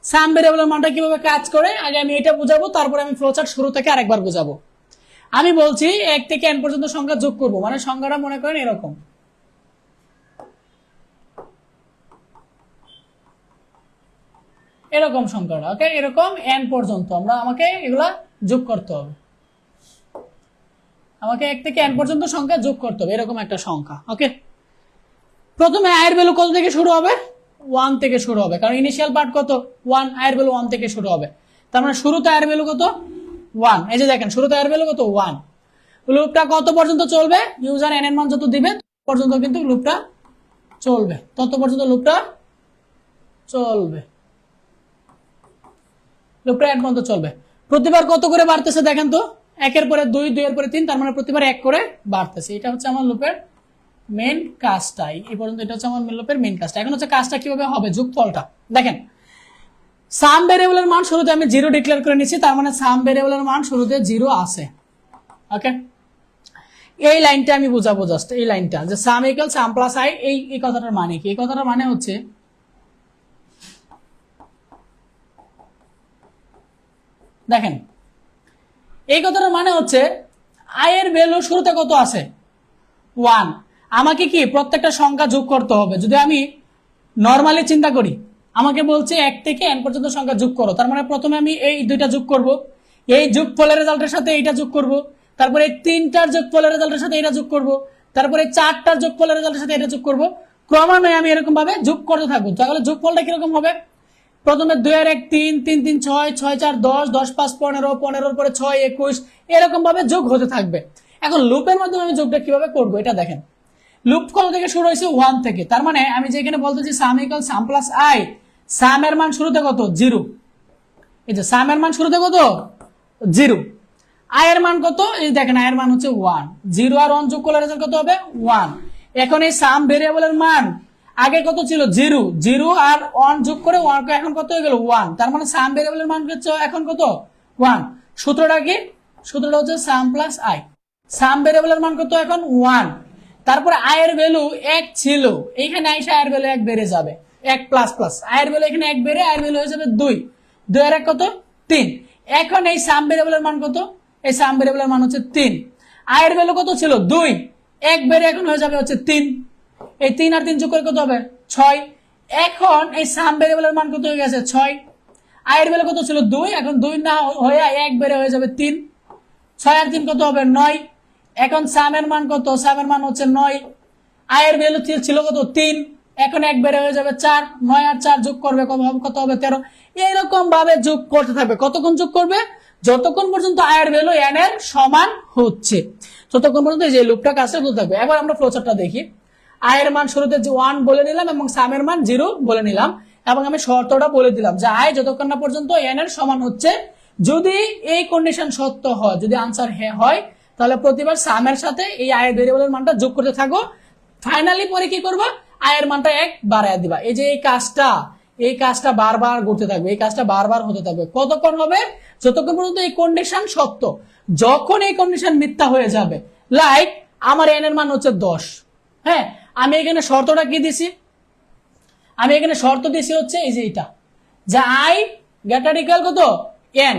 সাম ভেরিয়েবলের মানটা কিভাবে কাজ করে আগে আমি এটা বুঝাবো, তারপরে আমি ফ্লোচার্ট শুরু থেকে আরেকবার বুঝাবো। আমি বলছি 1 থেকে n পর্যন্ত সংখ্যা যোগ করব, মানে সংখ্যাটা মনে করেন এরকম, এরকম সংখ্যাটা। ওকে, এরকম n পর্যন্ত আমাকে এগুলা যোগ করতে হবে, আমাকে 1 থেকে n পর্যন্ত সংখ্যা যোগ করতে হবে, এরকম একটা সংখ্যা। ওকে, প্রথমে i এর ভ্যালু কত থেকে শুরু হবে, 1 থেকে শুরু হবে, কারণ ইনিশিয়াল পার্ট কত 1, i এর ভ্যালু 1 থেকে শুরু হবে, তার মানে শুরুতে i এর ভ্যালু কত 1। এই যে দেখেন শুরুতে i এর ভ্যালু কত 1। লুপটা কত পর্যন্ত চলবে, ইউজার n এর মান যত দিবে তত পর্যন্ত কিন্তু লুপটা চলবে, তত পর্যন্ত লুপটা চলবে, লুপটা n পর্যন্ত চলবে। প্রতিবার কত করে বাড়তেছে দেখেন তো, 1 এর পরে 2, 2 এর পরে 3, তার মানে প্রতিবার 1 করে বাড়তেছে। এটা হচ্ছে আমার লুপের মেইন কাজটা, এই পর্যন্ত এটা হচ্ছে আমার লুপের মেইন কাজটা। এখন হচ্ছে কাজটা কিভাবে হবে, যোগফলটা দেখেন। সাম ভেরিয়েবলের মান শুরুতে আমি 0 ডিক্লেয়ার করে নিচ্ছি, তার মানে সাম ভেরিয়েবলের মান শুরুতে 0 আছে। ওকে, এই লাইনটা আমি বুঝাবো, জাস্ট এই লাইনটা যে সাম ইকুয়াল সাম প্লাস i, এই কথাটার মানে কি, এই কথাটার মানে হচ্ছে দেখেন, এই কথাটার মানে হচ্ছে i এর ভ্যালু শুরুতে কত আছে 1, আমাকে কি প্রত্যেকটা সংখ্যা যোগ করতে হবে। যদি আমি নরমালি চিন্তা করি, আমাকে বলছে 1 থেকে n পর্যন্ত সংখ্যা যোগ করো, তার মানে প্রথমে আমি এই দুইটা যোগ করব, এই যোগফলের রেজাল্টের সাথে এইটা যোগ করব, তারপরে 3টার যোগফলের রেজাল্টের সাথে এটা যোগ করব, তারপরে 4টার যোগফলের রেজাল্টের সাথে এটা যোগ করব, ক্রমান্বয়ে আমি এরকম ভাবে যোগ করতে থাকবো। তাহলে যোগফলটা কিরকম হবে? প্রথমে 2 আর 1 3, 3 3 6, 6 4 10, 10 5 15, 15 পরে 6 21, এরকম ভাবে যোগ হতে থাকবে। এখন লুপের মাধ্যমে আমি যোগটা কিভাবে করব এটা দেখেন। লুপ কত থেকে শুরু হয়েছে? 1 থেকে। তার মানে আমি যেখানে বলতেছি sum equal sum plus I, সামের মান শুরুতে কত? 0। এই যে সামের মান শুরুতে কত? 0। আয়ের মান কত? এই দেখেন আয়ের মান হচ্ছে 1। 0 আর 1 যোগ করলে রেজাল্ট কত হবে? 1। এখন এই সাম ভেরিয়েবলের মান আগে কত ছিল? 0। 0 আর 1 যোগ করে 1 এখন কত হয়ে গেল? 1। তার মানে সাম ভেরিয়েবলের মান হচ্ছে এখন কত? 1। সূত্রটা কি? সূত্রটা হচ্ছে সাম প্লাস আই। সাম ভেরিয়েবলের মান কত এখন? 1। তারপরে আয়ের ভ্যালু 1 ছিল, এইখানে আইসা আয়ের ভ্যালু 1 বেড়ে যাবে, 1 প্লাস প্লাস আয়ের ভ্যালু এখানে 1 বেড়ে আয়ের ভ্যালু হয়ে যাবে 2। 2 আর 1 কত? 3। এখন এই সাম ভেরিয়েবলের মান কত? এই সাম ভেরিয়েবলের মান হচ্ছে 3। আয়ের ভ্যালু কত ছিল? 2। 1 বেড়ে এখন হয়ে যাবে হচ্ছে 3। এই 3 আর 3 যোগ করে কত হবে? 6। এখন এই সাম ভেরিয়েবলের মান কত হয়ে গেছে? 6। আয়ের ভ্যালু কত ছিল? 2। এখন 2 না হয়ে 1 বেড়ে হয়ে যাবে 3। 6 আর 3 কত হবে? 9। এখন সামের মান কত? সামের মান হচ্ছে 9। আয়ের ভ্যালু ছিল কত? 3। এখন 1 বেড়ে হয়ে যাবে 4। 9 আর 4 যোগ করবে কত হবে? 13। এইরকম ভাবে যোগ করতে থাকবে। কতক্ষণ যোগ করবে? যতক্ষণ পর্যন্ত আয়ের ভ্যালু n এর সমান হচ্ছে, ততক্ষণ পর্যন্ত এই যে লুপটা কাজটা চলতে থাকবে। এবার আমরা ফ্লোচার্টটা দেখি। আয়ের মান শুরুতে 1 বলে নিলাম এবং সামের মান 0 বলে নিলাম, এবং আমি শর্তটা বলে দিলাম যে আয় যতক্ষণ না পর্যন্ত n এর সমান হচ্ছে, যদি এই কন্ডিশন সত্য হয়, যদি আনসার হ্যাঁ হয়, তাহলে প্রতিবার সামের সাথে এই আয়ের ভেরিয়েবলের মানটা যোগ করতে থাকো। ফাইনালি পরে কি করবা? আয়ের মানটা 1 বাড়ায় দিবা। এই যে এই কাজটা বারবার করতে থাকবে, এই কাজটা বারবার হতে থাকবে। কতক্ষণ হবে? যতক্ষণ পর্যন্ত এই কন্ডিশন সত্য। যখন এই কন্ডিশন মিথ্যা হয়ে যাবে, লাইক আমার n এর মান হচ্ছে 10, হ্যাঁ, আমি এখানে শর্তটা কি দিছি? আমি এখানে শর্ত দিছি হচ্ছে এই যে এটা, যে আই গ্রেটার ইকুয়াল কত? n।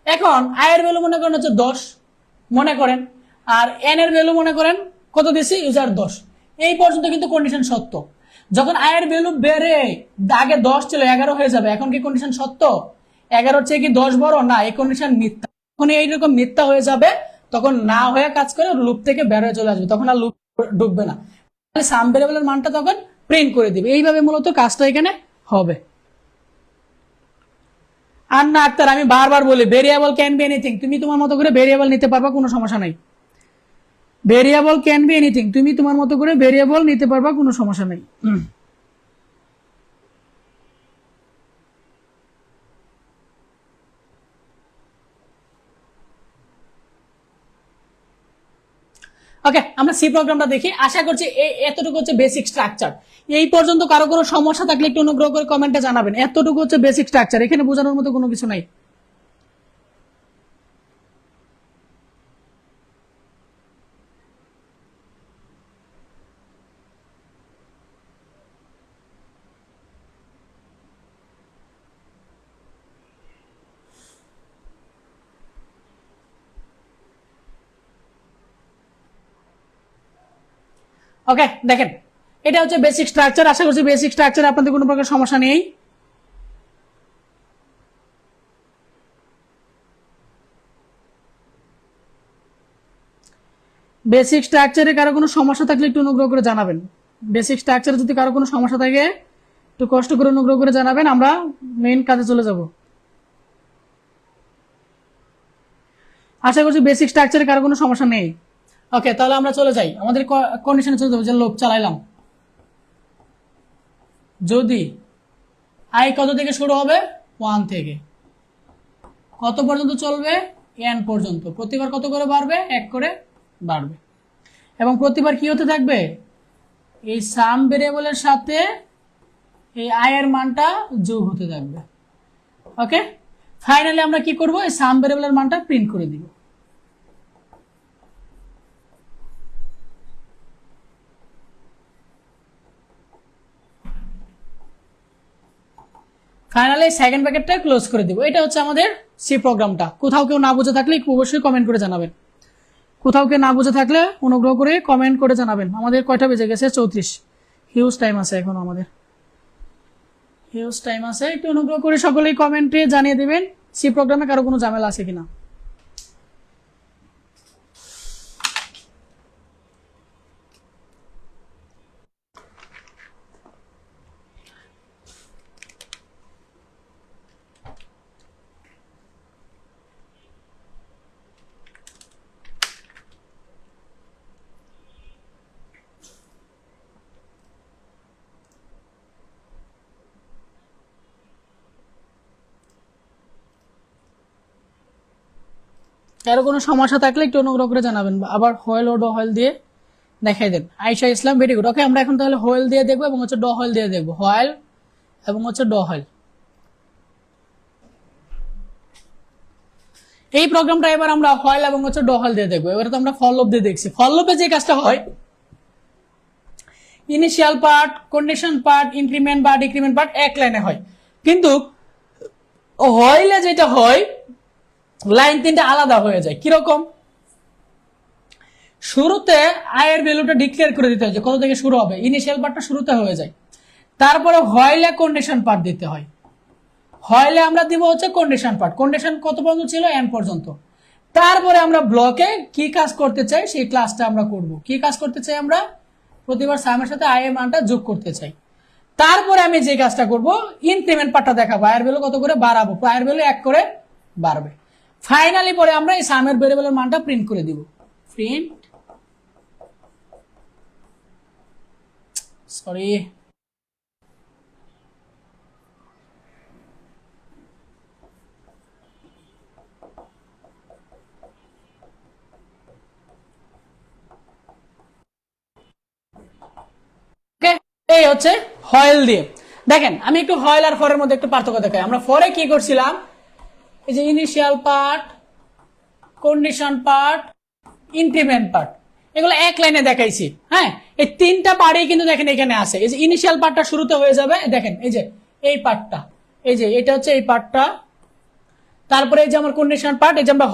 এখন আয়ের ভ্যালু মনে করেন হচ্ছে 10 মনে করেন, আর n এর ভ্যালু মনে করেন কত দিছি? ইউজার 10। এই পর্যন্ত কিন্তু কন্ডিশন সত্য। যখন আয়ের ভ্যালু বেড়ে আগে 10 ছিল 11 হয়ে যাবে, এখন কি কন্ডিশন সত্য? 11 চেয়ে কি 10 বড়? না, এই কন্ডিশন মিথ্যা। যখন এইরকম মিথ্যা হয়ে যাবে, তখন না হয়ে কাজ করে লুপ থেকে বের হয়ে চলে আসবে, তখন আর লুপ ঢুকবে না, সাম ভেরিয়েবলের মানটা তখন প্রিন্ট করে দিবে। এইভাবে মূলত কাজটা এখানে হবে। আর না আক্তার, আমি বারবার বলি ভেরিয়েবল ক্যান বি এনিথিং, তুমি তোমার মতো করে ভেরিয়েবল নিতে পারবা, কোনো সমস্যা নাই। ভেরিয়েবল ক্যান বি এনিথিং, তুমি তোমার মতো করে ভেরিয়েবল নিতে পারবা, কোনো সমস্যা নেই। ওকে, আমরা সি প্রোগ্রামটা দেখি। আশা করছি এতটুকু হচ্ছে বেসিক স্ট্রাকচার। এই পর্যন্ত কারো কোনো সমস্যা থাকলে একটু অনুগ্রহ করে কমেন্টে জানাবেন। এতটুকু হচ্ছে বেসিক স্ট্রাকচার, এখানে বোঝানোর মতো কোনো কিছু নাই। ওকে, দেখেন এটা হচ্ছে বেসিক স্ট্রাকচার। আশা করছি বেসিক স্ট্রাকচার আপনাদের কোনো প্রকার সমস্যা নেই। বেসিক স্ট্রাকচারে কারো কোনো সমস্যা থাকলে একটু অনুগ্রহ করে জানাবেন। বেসিক স্ট্রাকচারে যদি কারো কোনো সমস্যা থাকে একটু কষ্ট করে অনুগ্রহ করে জানাবেন, আমরা মেইন কাজে চলে যাব। আশা করছি বেসিক স্ট্রাকচারে কারো কোনো সমস্যা নেই। ওকে, তাহলে আমরা চলে যাই আমাদের কন্ডিশনে চলে যাবো, যে লোক চালাইলাম। যদি আই কত থেকে শুরু হবে? 1 থেকে। কত পর্যন্ত চলবে? n পর্যন্ত। প্রতিবার কত করে বাড়বে? 1 করে বাড়বে। এবং প্রতিবার কি হতে থাকবে? এই সাম ভেরিয়েবলের সাথে এই আয়ের মানটা যোগ হতে থাকবে। ওকে, ফাইনালি আমরা কি করব? এই সাম ভেরিয়েবলের মানটা প্রিন্ট করে দিব। ফাইনালি সেকেন্ড ব্র্যাকেটটা ক্লোজ করে দিব। এটা হচ্ছে আমাদের সি প্রোগ্রামটা। কোথাও কেউ না বুঝে থাকলে অবশ্যই কমেন্ট করে জানাবেন। কোথাও কেউ না বুঝে থাকলে অনুগ্রহ করে কমেন্ট করে জানাবেন। আমাদের কয়টা বেজে গেছে? 34। হিউজ টাইম আছে এখন, আমাদের হিউজ টাইম আছে। একটু অনুগ্রহ করে সকলেই কমেন্টে জানিয়ে দেবেন সি প্রোগ্রামে কারো কোনো ঝামেলা আছে কিনা। কারো কোনো সমস্যা থাকলে একটু অনুগ্রহ করে জানাবেন, আবার হোয়েল ও ডো হোয়েল দিয়ে দেখাই দেন। আয়েশা ইসলাম, ভেরি গুড। ওকে, আমরা এখন তাহলে হোয়েল দিয়ে দেখবো এবং হচ্ছে ডো হোয়েল দিয়ে দেখবো, হোয়েল এবং হচ্ছে ডো হোয়েল। এই প্রোগ্রামটা এবার আমরা হোয়েল এবং হচ্ছে ডো হোয়েল দিয়ে দেখবো। এবারে তো আমরা ফর লুপ দিয়ে দেখছি। ফর লুপে যে কাজটা হয়, initial part, condition part, increment বা ডিক্রিমেন্ট পার্ট এক লাইনে হয়, কিন্তু হোয়েলে যেটা হয় লাইন তিনটা আলাদা হয়ে যায়। কিরকম? শুরুতে আয়ের ভ্যালুটা ডিক্লেয়ার করে দিতে হয় যে কত থেকে শুরু হবে, ইনিশিয়াল পার্টটা শুরুতে হয়ে যায়। তারপরে হোয়াইলে কন্ডিশন পার্ট দিতে হয়। হোয়াইলে আমরা দিব হচ্ছে কন্ডিশন পার্ট, কন্ডিশন কত পর্যন্ত ছিল, এন পর্যন্ত। তারপরে আমরা ব্লকে কি কাজ করতে চাই সেই ক্লাসটা আমরা করব। কি কাজ করতে চাই? আমরা প্রতিবার সামের সাথে আয়ের মানটা যোগ করতে চাই। তারপরে আমি যে কাজটা করব, ইনক্রিমেন্ট পার্টটা দেখাবো, আয়ের ভ্যালু কত করে বাড়াবো, আয়ের ভ্যালু 1 করে বাড়বে। ফাইনালি পরে আমরা এই সামের ভেরিয়েবলের মানটা প্রিন্ট করে দিব। প্রিন্ট, সরি, এই হচ্ছে হয়েল দিয়ে। দেখেন আমি একটু হয়েল আর ফরের মধ্যে একটু পার্থক্য দেখাই। আমরা ফরে কি করছিলাম, এই যে initial part, condition part, increment part, এগুলো এক লাইনে দেখাইছি। হ্যাঁ, এই তিনটা পার্টই কিন্তু দেখেন এখানে আছে। এই যে ইনিশিয়াল পার্টটা শুরুতে হয়ে যাবে, দেখেন এই যে এই পার্টটা, এই যে এটা হচ্ছে এই পার্টটা। তারপরে এই যে আমার কন্ডিশন পার্ট, এই যে আমরা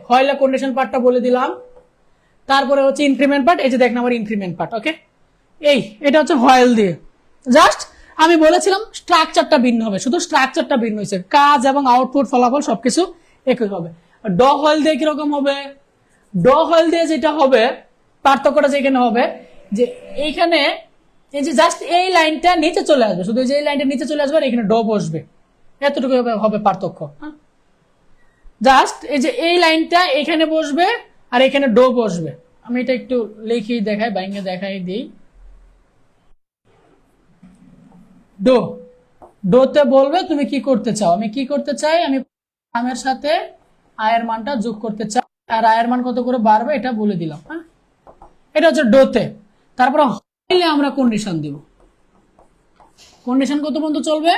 হয়েলে কন্ডিশন পার্টটা বলে দিলাম। তারপরে হচ্ছে ইনক্রিমেন্ট পার্ট, এই যে দেখেন আমার ইনক্রিমেন্ট পার্ট। ওকে, এই এটা হচ্ছে হোয়েল দিয়ে। জাস্ট আমি বলেছিলাম স্ট্রাকচারটা ভিন্ন হবে, শুধু স্ট্রাকচারটা ভিন্ন হয়েছে, কাজ এবং আউটপুট ফলাফল সবকিছু একই হবে। ড হোয়েল দিয়ে কিরকম হবে? ড হোয়েল দিয়ে যেটা হবে, পার্থক্যটা যেখানে হবে যে এইখানে এই যে জাস্ট এই লাইনটা নিচে চলে আসবে, শুধু যে এই লাইনটা নিচে চলে আসবে আর এখানে ড বসবে, এতটুকু হবে পার্থক্য। জাস্ট এই যে এই লাইনটা এখানে বসবে আর এখানে ড বসবে। আমি এটা একটু লিখি দেখাই, বাইঙ্গে দেখাই দিই। ডো, ডোতে বলবে তুমি কি করতে চাও। আমি কি করতে চাই, আমি আমের সাথে আয়ের মানটা যোগ করতে চাই, আর আয়ের মান কত করে বাড়বে এটা বলে দিলাম। হ্যাঁ, এটা হচ্ছে ডোতে। তারপরে হইলে আমরা কন্ডিশন দিব, কন্ডিশন কত পর্যন্ত চলবে,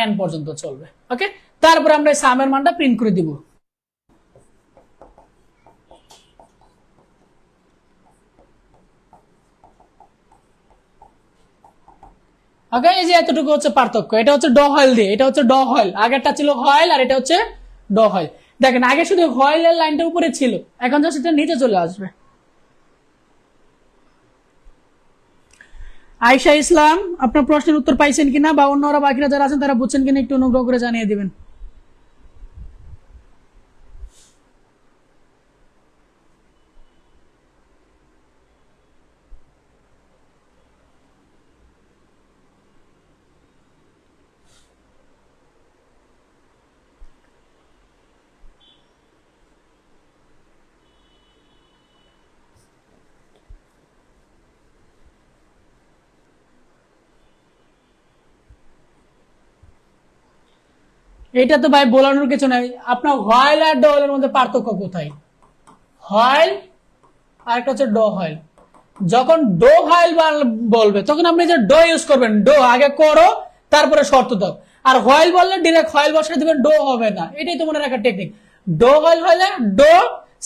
এন পর্যন্ত চলবে। ওকে, তারপরে আমরা সামের মানটা প্রিন্ট করে দিব। ওকে, এই যে এতটুকু হচ্ছে পার্থক্য। এটা হচ্ছে ড হয়েল দিয়ে, এটা হচ্ছে ড হয়েল, আগেরটা ছিল হয়েল আর এটা হচ্ছে ড হয়েল। দেখেন আগে শুধু হয়েলের লাইনটা উপরে ছিল, এখন জাস্ট এটা নিচে চলে আসবে। আয়েশা ইসলাম, আপনার প্রশ্নের উত্তর পাইছেন কিনা বা অন্যরা বাকিরা যারা আছেন তারা বুঝছেন কিনা একটু অনুগ্রহ করে জানিয়ে দিবেন। এটা তো ভাই বলানোর কিছু নাই। আপনার হোয়াইল আর ড হোয়েলের মধ্যে পার্থক্য কোথায়? হোয়াইল আর একটা হচ্ছে ড হোয়েল। যখন ডো হোয়াইল বলবে তখন আপনি যে ডো ইউজ করবেন, ডো আগে করো তারপরে শর্ত দাও। আর হোয়াইল বললে ডিরেক্ট হোয়াইল বসাই দিবেন, ডো হবে না। এটাই তো মনে রাখার টেকনিক। ডো হোয়াইল হলে ডো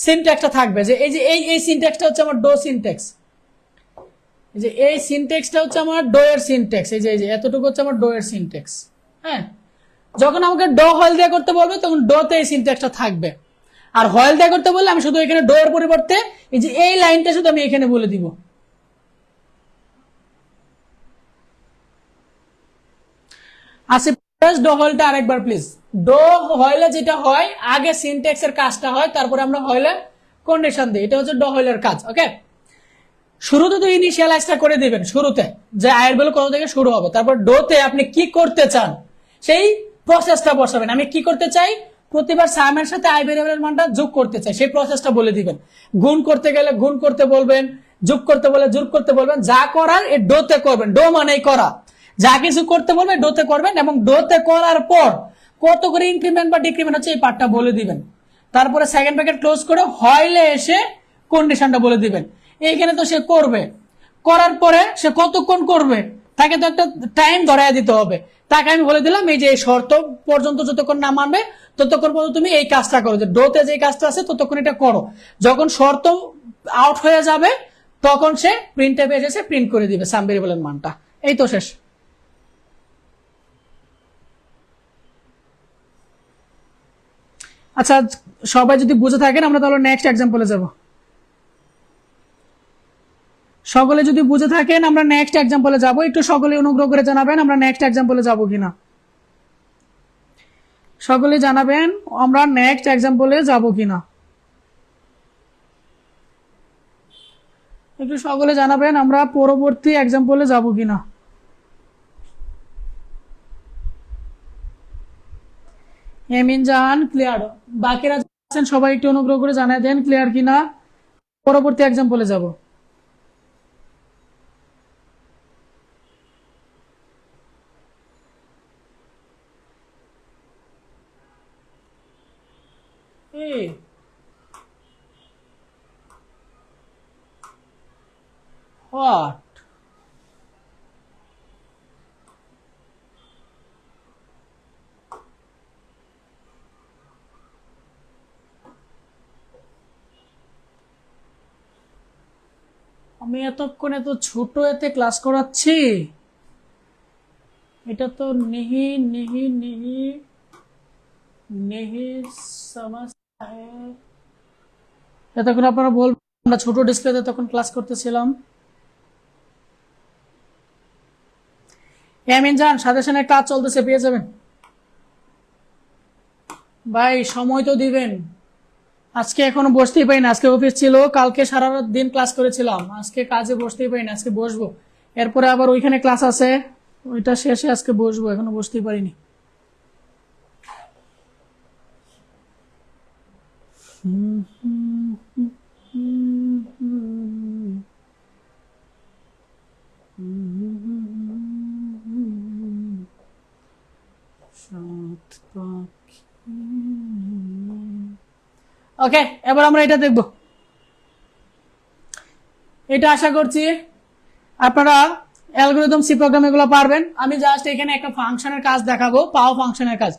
সিনট্যাক্সটা থাকবে, যে এই যে এই সিনট্যাক্সটা হচ্ছে আমার ডো সিনট্যাক্স, এই যে এই সিনট্যাক্সটা হচ্ছে আমার ডো এর সিনট্যাক্স, এই যে এতটুকু হচ্ছে আমার ডো এর সিনট্যাক্স। হ্যাঁ, যখন আমাকে ডো হোয়েল দিয়ে করতে বলবে তখন ডোতে এই সিনট্যাক্সটা থাকবে, আর হোয়েল দিয়ে করতে বললে আমি শুধু এখানে ডো এর পরিবর্তে এই যে এই লাইনটা শুধু আমি এখানে বলে দিব। আসিফ, ডো হোয়েলটা আরেকবার প্লিজ। ডো হোয়েলে যেটা হয়, আগে সিনট্যাক্সের কাজটা হয়, তারপরে আমরা হোয়েলে কন্ডিশন দিই। এটা হচ্ছে ডো হোয়েলের কাজ। ওকে, শুরুতে তো ইনিশিয়ালাইজটা করে দিবেন, শুরুতে যে আয়ের ভ্যালু কত থেকে শুরু হবে, তারপর ডোতে আপনি কি করতে চান সেই প্রসেসটা বসাবেন। আমি কি করতে চাই, প্রতিবার সামের সাথে আই ভেরিয়েবলের মানটা যোগ করতে চাই, সেই প্রসেসটা বলে দিবেন। গুণ করতে গেলে গুণ করতে বলবেন, যোগ করতে বলে যোগ করতে বলবেন, যা করার এই ডোতে করবেন। ডো মানেই করা, যা কিছু করতে বলবে ডোতে করবেন, এবং ডোতে করার পর কত করে ইনক্রিমেন্ট বা ডিক্রিমেন্ট হচ্ছে এই পার্টটা বলে দিবেন। তারপরে সেকেন্ড ব্র্যাকেট ক্লোজ করে হইলে এসে কন্ডিশনটা বলে দিবেন। এইখানে তো সে করবে, করার পরে সে কতক্ষণ করবে তাকে তো একটা টাইম ধরাই দিতে হবে। তাকে আমি বলে দিলাম এই যে এই শর্ত পর্যন্ত যতক্ষণ না মানবে ততক্ষণ পর্যন্ত তুমি এই কাজটা করো, যে ডোতে যে কাজটা আছে ততক্ষণ এটা করো। যখন শর্ত আউট হয়ে যাবে তখন সে প্রিন্ট ট্যাবে এসে প্রিন্ট করে দিবে সাম ভেরিয়েবলের মানটা। এই তো শেষ। আচ্ছা, সবাই যদি বুঝে থাকেন আমরা তাহলে নেক্সট এক্সাম্পলে যাব। সকলে যদি বুঝে থাকেন আমরা নেক্সট এক্সাম্পলে যাব। একটু সকলে অনুগ্রহ করে জানাবেন আমরা নেক্সট এক্সাম্পলে যাব কিনা। সকলে জানাবেন আমরা নেক্সট এক্সাম্পলে যাব কিনা। একটু সকলে জানাবেন আমরা পরবর্তী এক্সাম্পলে যাব কিনা। এমিন জাহান ক্লিয়ার, বাকিরা আছেন সবাই একটু অনুগ্রহ করে জানাই দেন ক্লিয়ার কিনা, পরবর্তী এক্সাম্পলে যাব। What? আমি এতক্ষণ এত ছোট এতে ক্লাস করাচ্ছি, এটা তো নেহি নেহি নেহি নেহি সমস্যা। এতক্ষণ আপনারা বলবেন আমরা ছোট ডিসপ্লেতে তখন ক্লাস করতেছিলাম। এমিন জান সাজেশনের কাজ চলতেছে, পেয়ে যাবেন ভাই, সময় তো দিবেন। আজকে এখনো বসতেই পারি না, আজকে অফিস ছিল, কালকে সারা রাত দিন ক্লাস করেছিলাম, আজকে কাজে বসতেই পারি না, আজকে বসবো। এরপরে আবার ওইখানে ক্লাস আছে, ওইটা শেষে আজকে বসবো, এখনো বসতেই পারিনি। ওকে, এবার আমরা এটা দেখব। এটা আশা করছি আপনারা অ্যালগরিদম সি প্রোগ্রাম এগুলো পারবেন। আমি জাস্ট এখানে একটা ফাংশনের কাজ দেখাবো, পাও ফাংশনের কাজ।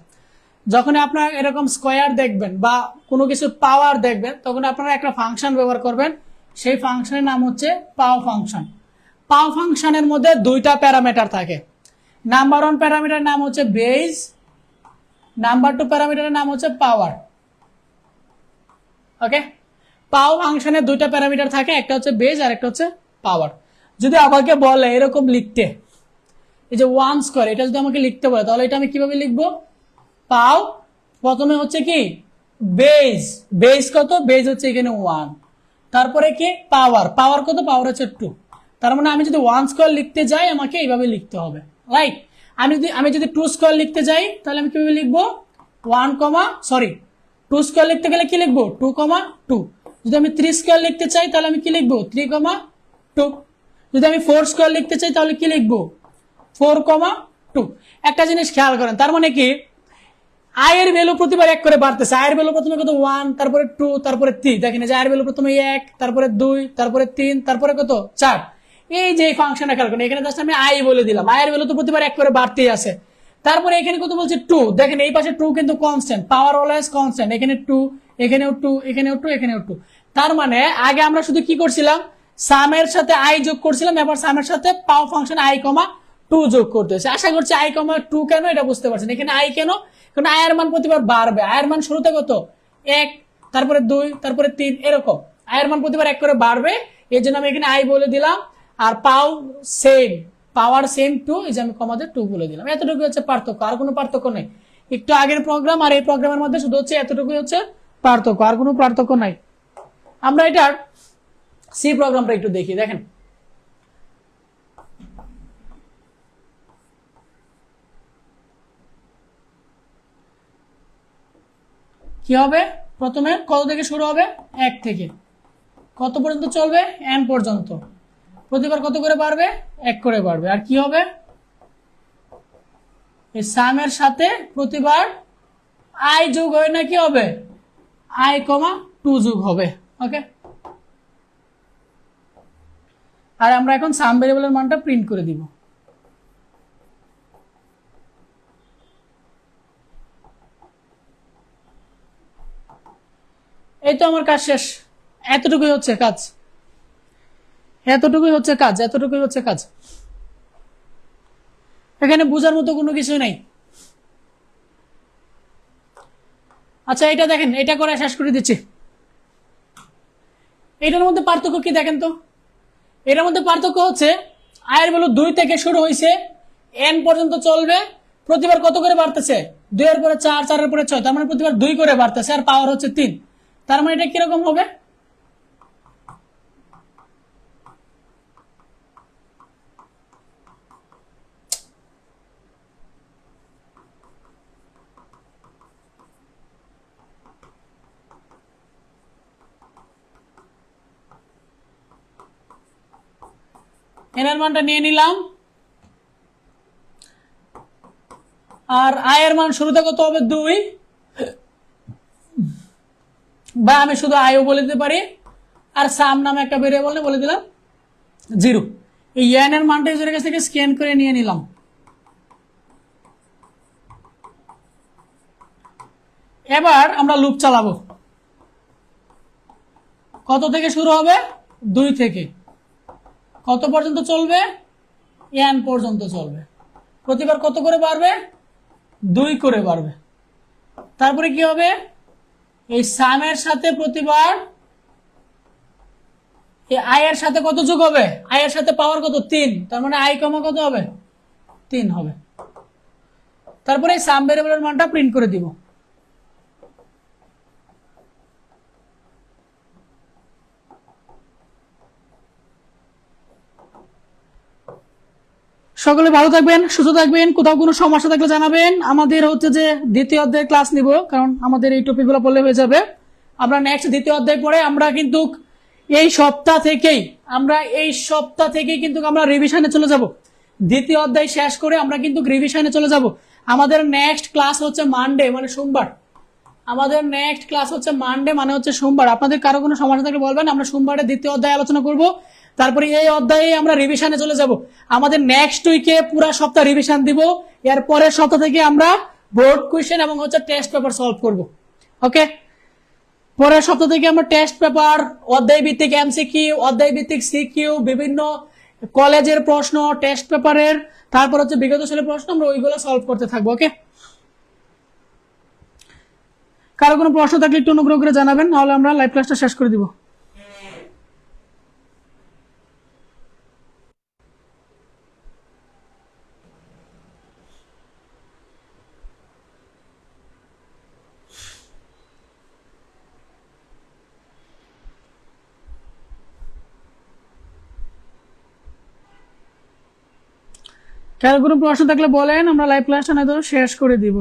যখন আপনারা এরকম স্কোয়ার দেখবেন বা কোনো কিছু পাওয়ার দেখবেন তখন আপনারা একটা ফাংশন ব্যবহার করবেন, সেই ফাংশনের নাম হচ্ছে পাও ফাংশন। পাও ফাংশনের মধ্যে দুইটা প্যারামিটার থাকে। নাম্বার 1 প্যারামিটারের নাম হচ্ছে বেস, নাম্বার 2 প্যারামিটারের নাম হচ্ছে পাওয়ার। ওকে, পাও ফাংশনে দুইটা প্যারামিটার থাকে, একটা হচ্ছে বেস আর একটা হচ্ছে পাওয়ার। যদি আমাকে বলে এরকম লিখতে, এই যে 1 স্কয়ার, এটা যদি আমাকে লিখতে বলে তাহলে এটা আমি কিভাবে লিখবো? পাও প্রথমে হচ্ছে কি বেস, বেস কত? বেস হচ্ছে এখানে 1, তারপরে কি পাওয়ার, পাওয়ার কত? পাওয়ার হচ্ছে 2। তার মানে আমি যদি 1 স্কয়ার লিখতে যাই আমাকে এইভাবে লিখতে হবে, রাইট? আমি যদি 2 স্কয়ার লিখতে যাই তাহলে আমি কিভাবে লিখবো? 2 স্কয়ার লিখতে গেলে কি লিখবো? 2, 2। যদি আমি 3 স্কয়ার লিখতে চাই তাহলে আমি কি লিখবো? 3, 2। যদি আমি 4 স্কয়ার লিখতে চাই তাহলে কি লিখবো? 4, 2। একটা জিনিস খেয়াল করেন, তার মানে কি আয়ের ভ্যালু প্রতিবার এক করে বাড়তেছে। আয়ের ভ্যালু প্রথমে কত? 1, তারপরে 2, তারপরে 3। দেখেন যে আয়ের ভ্যালু প্রথমে 1, তারপরে 2, তারপরে 3, তারপরে কত? 4। এই যে ফাংশনটা খেয়াল করেন, এখানে জাস্ট আমি আই বলে দিলাম, আয়ের ভ্যালু তো প্রতিবার এক করে বাড়তেই আছে। তারপরে এখানে কত বলছে? 2। দেখেন এই পাশে 2 কিন্তু কনস্ট্যান্ট, পাওয়ার অলওয়েজ কনস্ট্যান্ট। এখানে 2, এখানেও 2, এখানেও 2, এখানেও 2। তার মানে আগে আমরা শুধু কি করছিলাম? সামের সাথে আই যোগ করছিলাম, এবার সামের সাথে পাও ফাংশন i, 2 যোগ করতেছে। আশা করছি i, 2 কেন এটা বুঝতে পারছেন। এখানে আই কেন? কারণ আয়ের মান প্রতিবার বাড়বে। আয়ের মান শুরুতে কত? 1, তারপরে 2, তারপরে 3, এরকম আয়ের মান প্রতিবার এক করে বাড়বে, এই জন্য আমি এখানে আই বলে দিলাম। আর পাও সেম, পাওয়ার সেম 2, এই যে আমি কমাতে 2 বলে দিলাম। এতটুকু হচ্ছে পার্থক্য, আর কোনো পার্থক্য নেই। একটু আগের প্রোগ্রাম আর এই প্রোগ্রামের মধ্যে শুধু হচ্ছে এতটুকুই হচ্ছে পার্থক্য, আর কোনো পার্থক্য নাই। আমরা এটার সি প্রোগ্রামটা একটু দেখি, দেখেন কি হবে। প্রথমে কত থেকে শুরু হবে? 1 থেকে কত পর্যন্ত চলবে? n পর্যন্ত। প্রতিবার কত করে বাড়বে? 1 করে বাড়বে। আর কি হবে? এই সামের সাথে প্রতিবার আই যোগ হয় না কি হবে? আই কমা 2 যোগ হবে। ওকে, আর আমরা এখন সাম ভেরিয়েবলের মানটা প্রিন্ট করে দিব। এই তো আমার কাজ শেষ। এতটুকুই হচ্ছে কাজ, এতটুকুই হচ্ছে কাজ, এতটুকুই হচ্ছে কাজ। এখানে বোঝার মতো কোনো কিছু নেই। আচ্ছা এটা দেখেন, এটা করে শেষ করে দিচ্ছি। এটার মধ্যে পার্থক্য কি দেখেন তো? এটার মধ্যে পার্থক্য হচ্ছে আয়ের ভ্যালু 2 থেকে শুরু হয়েছে, n পর্যন্ত চলবে, প্রতিবার কত করে বাড়তেছে? 2 এর পরে 4, 4 এর পরে 6, তার মানে প্রতিবার 2 করে বাড়তেছে, আর পাওয়ার হচ্ছে 3। তার মানে এটা কিরকম হবে? এর মানটা নিয়ে নিলাম, আর আয়ের মান শুরুতে কত হবে? 2, বা আমি শুধু আয়ও বলে দিতে পারি, আর সাম নামে একটা ভেরিয়েবল বলে দিলাম 0। এই n এর মানটা ইউজারের কাছ থেকে স্ক্যান করে নিয়ে নিলাম। এবার আমরা লুপ চালাবো। কত থেকে শুরু হবে? 2 থেকে। কত পর্যন্ত চলবে? n পর্যন্ত চলবে। প্রতিবার কত করে বাড়বে? 2 করে বাড়বে। তারপরে কি হবে? এই সামের সাথে প্রতিবার এই আয়ের সাথে কত যোগ হবে? আয়ের সাথে পাওয়ার কত? 3। তার মানে আই কমা কত হবে? 3 হবে। তারপরে এই সাম ভেরিয়েবলের মানটা প্রিন্ট করে দিব। সকলে ভালো থাকবেন, সুস্থ থাকবেন। কোথাও কোনো সমস্যা থাকলে জানাবেন। আমাদের হচ্ছে যে দ্বিতীয় অধ্যায়ের ক্লাস নিব, কারণ আমাদের এই টপিকগুলো পড়লে হয়ে যাবে। আমরা নেক্সট দ্বিতীয় অধ্যায় পড়ে আমরা কিন্তু এই সপ্তাহ থেকেই কিন্তু আমরা রিভিশনে চলে যাব। দ্বিতীয় অধ্যায় শেষ করে আমরা কিন্তু রিভিশনে চলে যাব। আমাদের নেক্সট ক্লাস হচ্ছে মানডে, মানে সোমবার। আমাদের নেক্সট ক্লাস হচ্ছে মানডে, মানে হচ্ছে সোমবার। আপনাদের কারো কোনো সমস্যা থাকলে বলবেন, আমরা সোমবারে দ্বিতীয় অধ্যায় আলোচনা করব। তারপরে এই অধ্যায়ে আমরা রিভিশনে চলে যাব। আমাদের নেক্সট উইকে পুরো সপ্তাহ রিভিশন দিব। এর পরের সপ্তাহ থেকে আমরা বোর্ড কোশ্চেন এবং হচ্ছে টেস্ট পেপার সলভ করব। ওকে, পরের সপ্তাহ থেকে আমরা টেস্ট পেপার, অধ্যায় ভিত্তিক এমসিকিউ, অধ্যায় ভিত্তিক সিকিউ, বিভিন্ন কলেজের প্রশ্ন, টেস্ট পেপারের, তারপর হচ্ছে বিগত সালের প্রশ্ন, আমরা ওইগুলো সলভ করতে থাকবো। ওকে, কারো কোনো প্রশ্ন থাকলে একটু অনুগ্রহ করে জানাবেন, নাহলে আমরা লাইভ ক্লাসটা শেষ করে দিব। কারো কোনো প্রশ্ন থাকলে বলেন, আমরা লাইভ ক্লাসটা নয়তো শেষ করে দিব।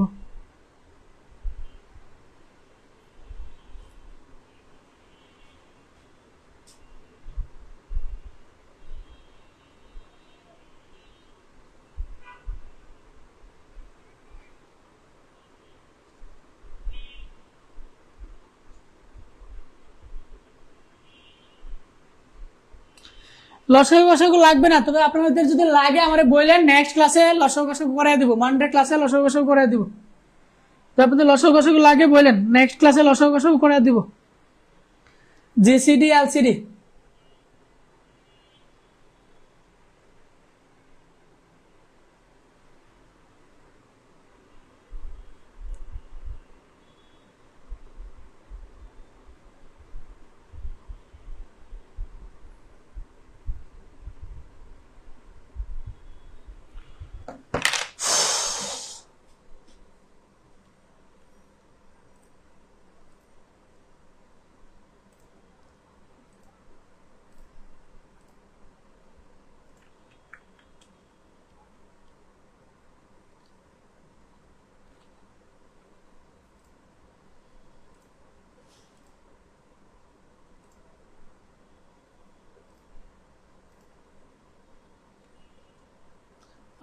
লসাগু গসাগু লাগবে না, তবে আপনাদের যদি লাগে আমারে বললেন, নেক্সট ক্লাসে লসাগু গসাগু করাই দিব, মানডে ক্লাসে লসাগু গসাগু করাই দিব। তো আপনাদের লসাগু গসাগু লাগে বললেন, নেক্সট ক্লাসে লসাগু গসাগু করাই দিব। GCD LCD.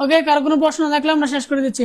ওকে, কারো কোনো প্রশ্ন থাকলে আমরা শেষ করে দিচ্ছি।